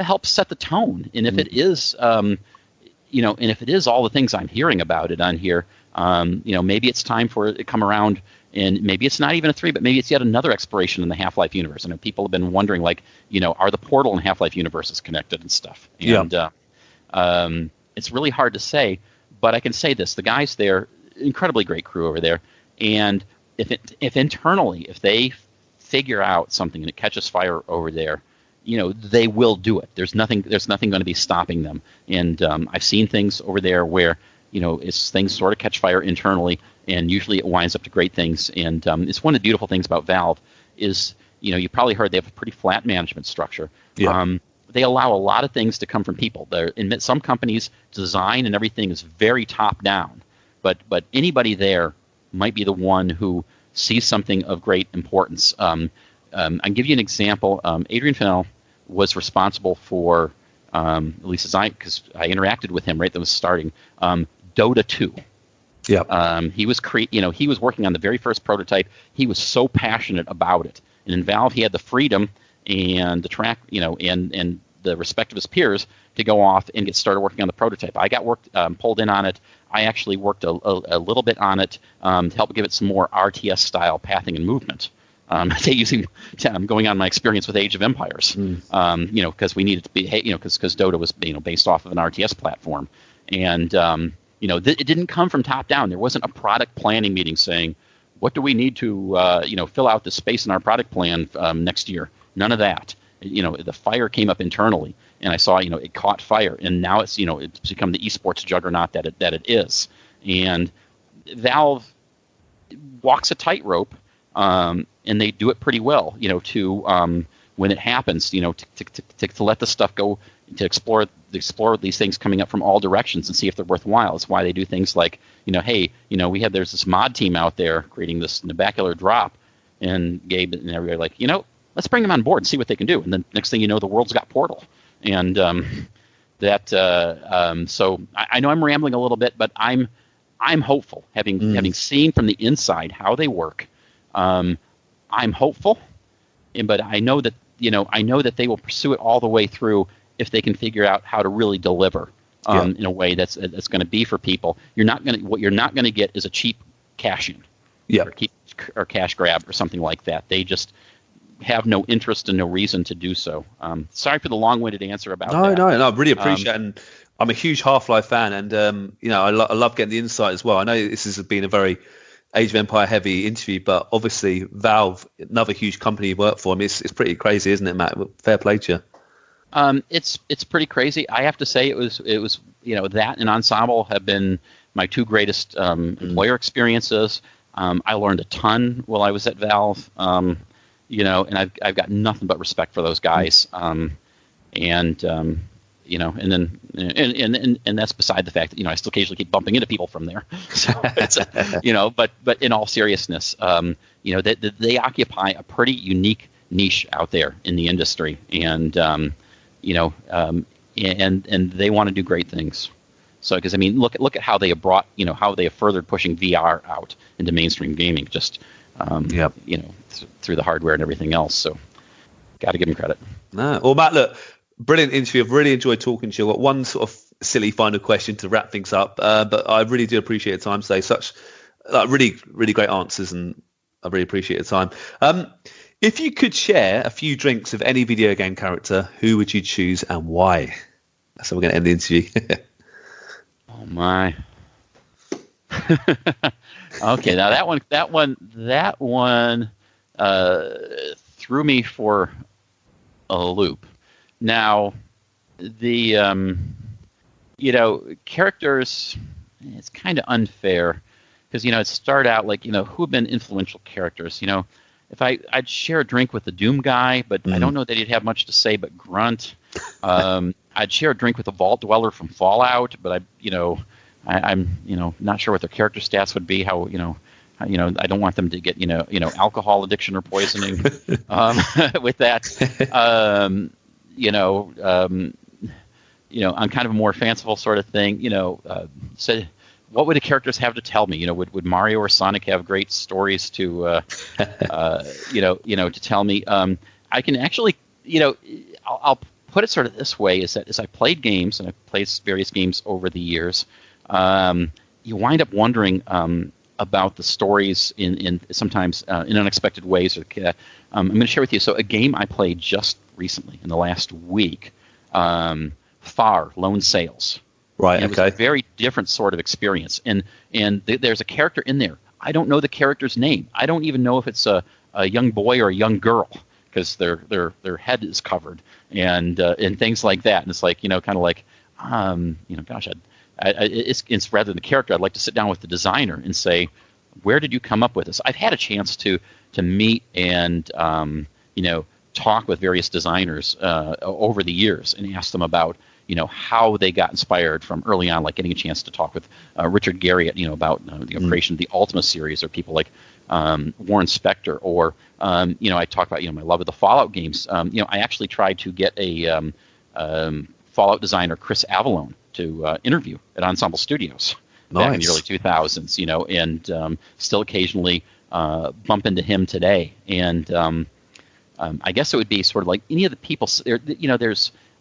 help set the tone. And if it is, and if it is all the things I'm hearing about it on here, maybe it's time for it to come around, and maybe it's not even a 3, but maybe it's yet another exploration in the Half-Life universe. I know people have been wondering, like, are the Portal and Half-Life universes connected and stuff? And it's really hard to say, but I can say this: the guys there, incredibly great crew over there, and if internally, if they figure out something and it catches fire over there, they will do it. There's nothing going to be stopping them. And I've seen things over there where things sort of catch fire internally, and usually it winds up to great things. And it's one of the beautiful things about Valve is, you probably heard they have a pretty flat management structure. Yeah. They allow a lot of things to come from people. In some companies, design and everything is very top down, but anybody there might be the one who sees something of great importance. I can give you an example. Adrian Fennell was responsible for, at least because I interacted with him right that was starting, Dota 2. Yeah. He was working on the very first prototype. He was so passionate about it, and in Valve he had the freedom and the track, and the respect of his peers to go off and get started working on the prototype. I got pulled in on it. I actually worked a little bit on it to help give it some more RTS style pathing and movement. Going on my experience with Age of Empires, because we needed to be, because Dota was based off of an RTS platform, and it didn't come from top down. There wasn't a product planning meeting saying, what do we need to fill out the space in our product plan next year? None of that. The fire came up internally, and I saw it caught fire, and now it's it's become the esports juggernaut that it is. And Valve walks a tightrope, and they do it pretty well. To when it happens, to let the stuff go, to explore these things coming up from all directions and see if they're worthwhile. It's why they do things like there's this mod team out there creating this Nabacular drop, and Gabe and everybody are like, let's bring them on board and see what they can do. And then next thing you know, the world's got Portal. And so I know I'm rambling a little bit, but I'm hopeful, having seen from the inside how they work. I'm hopeful, but I know that they will pursue it all the way through if they can figure out how to really deliver in a way that's going to be for people. What you're not going to get is a cheap cash in, or cash grab or something like that. They just have no interest and no reason to do so. Sorry for the long-winded answer about that. No, I really appreciate it. And I'm a huge Half-Life fan, and I love getting the insight as well. I know this has been a very Age of Empire heavy interview, but obviously Valve, another huge company you work for. I mean, it's pretty crazy, isn't it, Matt? Fair play to you. It's pretty crazy. I have to say it was that and Ensemble have been my two greatest employer experiences. I learned a ton while I was at Valve. And I've got nothing but respect for those guys. And that's beside the fact that I still occasionally keep bumping into people from there. So it's but in all seriousness, they occupy a pretty unique niche out there in the industry, and and they want to do great things. So because look at how they have brought how they have furthered pushing VR out into mainstream gaming, just through the hardware and everything else. So got to give them credit. Well, Matt, look, brilliant interview. I've really enjoyed talking to you. I've got one sort of silly final question to wrap things up, but I really do appreciate your time today. Such really, really great answers, and I really appreciate your time. If you could share a few drinks of any video game character, who would you choose and why? That's how we're going to end the interview. Oh my. Okay, now that one threw me for a loop. Now, the characters, it's kind of unfair because it started out like who have been influential characters. If I'd share a drink with the Doom guy, but I don't know that he'd have much to say but grunt. I'd share a drink with the Vault Dweller from Fallout, but I'm not sure what their character stats would be. How I don't want them to get alcohol addiction or poisoning with that. On kind of a more fanciful sort of thing. So what would the characters have to tell me? Would Mario or Sonic have great stories to to tell me? I can actually I'll put it sort of this way: is that as I played games and I played various games over the years, you wind up wondering about the stories in sometimes in unexpected ways. I'm going to share with you. So a game I played just recently in the last week, Far Lone Sales. Right. And it was a very different sort of experience. And there's a character in there. I don't know the character's name. I don't even know if it's a young boy or a young girl because their head is covered and things like that. And it's like kind of like gosh, it's rather than the character. I'd like to sit down with the designer and say, where did you come up with this? I've had a chance to meet and talk with various designers over the years and ask them about how they got inspired from early on, like getting a chance to talk with Richard Garriott, about the creation of the Ultima series, or people like Warren Spector, or I talk about my love of the Fallout games. I actually tried to get a Fallout designer, Chris Avallone, to interview at Ensemble Studios back in the early 2000s. And still occasionally bump into him today. And I guess it would be sort of like any of the people.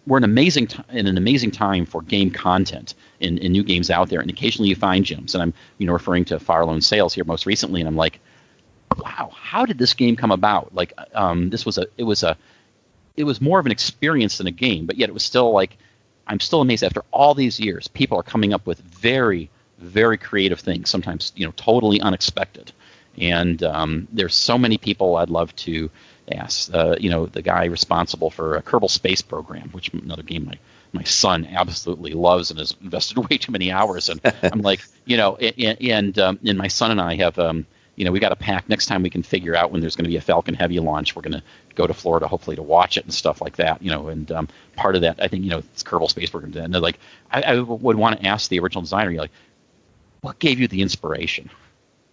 We're in an amazing time for game content in new games out there, and occasionally you find gems. And I'm referring to Fire Lone Sales here most recently, and I'm like, wow, how did this game come about? Like it was more of an experience than a game, but yet it was still like I'm still amazed after all these years. People are coming up with very, very creative things, sometimes totally unexpected. And there's so many people I'd love to ask. The guy responsible for a Kerbal Space Program, which another game my son absolutely loves and has invested way too many hours. And I'm like, and my son and I have, we got a pact. Next time we can figure out when there's going to be a Falcon Heavy launch, we're going to go to Florida, hopefully, to watch it and stuff like that. And part of that, I think, it's Kerbal Space Program. And they're like, I would want to ask the original designer, like, what gave you the inspiration?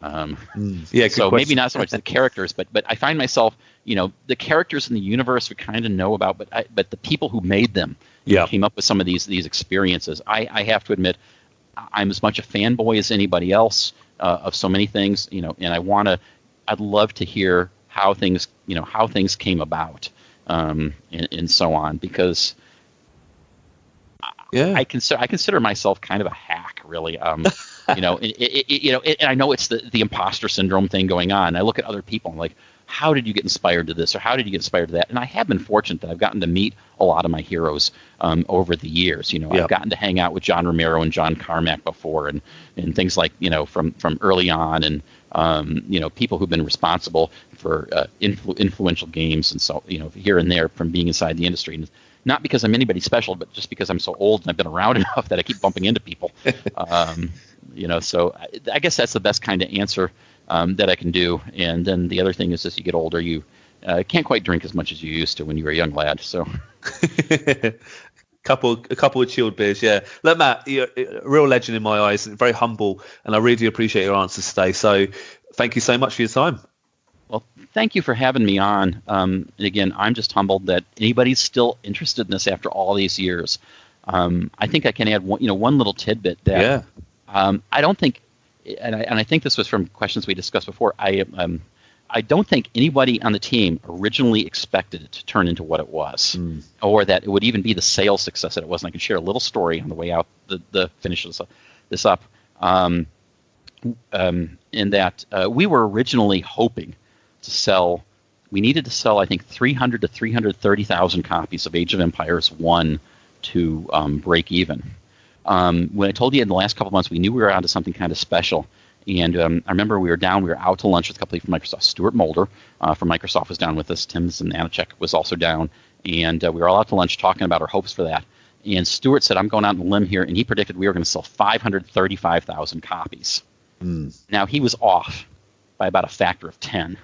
Yeah. So question. Maybe not so much the characters, but I find myself, the characters in the universe we kind of know about, but the people who made them came up with some of these experiences. I have to admit, I'm as much a fanboy as anybody else of so many things, and I'd love to hear how things came about, and so on, because I consider myself kind of a hack, really. And I know it's the imposter syndrome thing going on. I look at other people and I'm like, how did you get inspired to this, or how did you get inspired to that? And I have been fortunate that I've gotten to meet a lot of my heroes over the years. I've gotten to hang out with John Romero and John Carmack before, and things like from early on, and people who've been responsible for influential games, and so here and there from being inside the industry. And not because I'm anybody special, but just because I'm so old and I've been around enough that I keep bumping into people. So I guess that's the best kind of answer that I can do. And then the other thing is, as you get older, you can't quite drink as much as you used to when you were a young lad. So a couple of chilled beers, yeah. Look, Matt, you're a real legend in my eyes, very humble, and I really appreciate your answers today. So thank you so much for your time. Well, thank you for having me on. And again, I'm just humbled that anybody's still interested in this after all these years. I think I can add one little tidbit that I don't think, and I think this was from questions we discussed before. I don't think anybody on the team originally expected it to turn into what it was, or that it would even be the sales success that it was. And I can share a little story on the way out the finish this up. In that we were originally hoping to sell. We needed to sell, I think, 300 to 330,000 copies of Age of Empires 1 to break even. When I told you in the last couple of months, we knew we were onto something kind of special. And I remember we were out to lunch with a couple of people from Microsoft. Stuart Mulder from Microsoft was down with us. Tim Zanacek was also down. and we were all out to lunch talking about our hopes for that. And Stuart said, I'm going out on a limb here, and he predicted we were going to sell 535,000 copies. Now, he was off by about a factor of 10.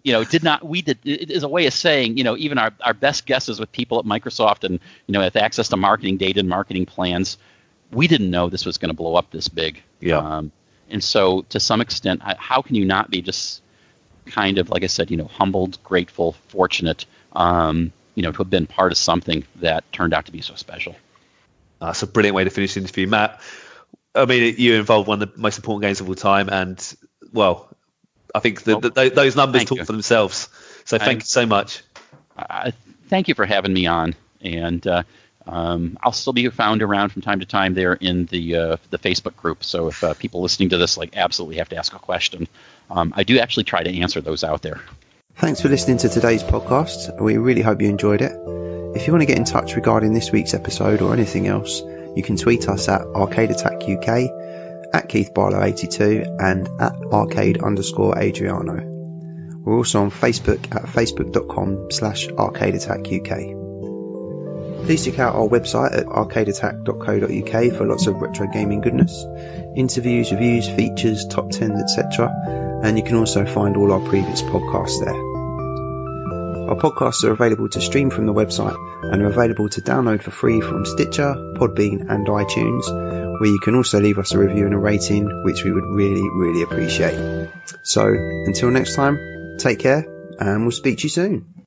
It is a way of saying, even our best guesses with people at Microsoft and, with access to marketing data and marketing plans, we didn't know this was going to blow up this big. Yeah. And so to some extent, how can you not be just kind of, like I said, humbled, grateful, fortunate, to have been part of something that turned out to be so special. That's a brilliant way to finish the interview, Matt. I mean, you involved one of the most important games of all time, and well, I think those numbers talk for themselves. So thank you so much. Thank you for having me on, and I'll still be found around from time to time there in the Facebook group. So if people listening to this absolutely have to ask a question, I do actually try to answer those out there. Thanks for listening to today's podcast. We really hope you enjoyed it. If you want to get in touch regarding this week's episode or anything else, you can tweet us at Arcade Attack UK, at Keith Barlow 82, and at Arcade_Adriano. We're also on Facebook at facebook.com/Arcade Attack UK. Please check out our website at arcadeattack.co.uk for lots of retro gaming goodness, interviews, reviews, features, top 10s, etc. And you can also find all our previous podcasts there. Our podcasts are available to stream from the website and are available to download for free from Stitcher, Podbean and iTunes, where you can also leave us a review and a rating, which we would really, really appreciate. So until next time, take care and we'll speak to you soon.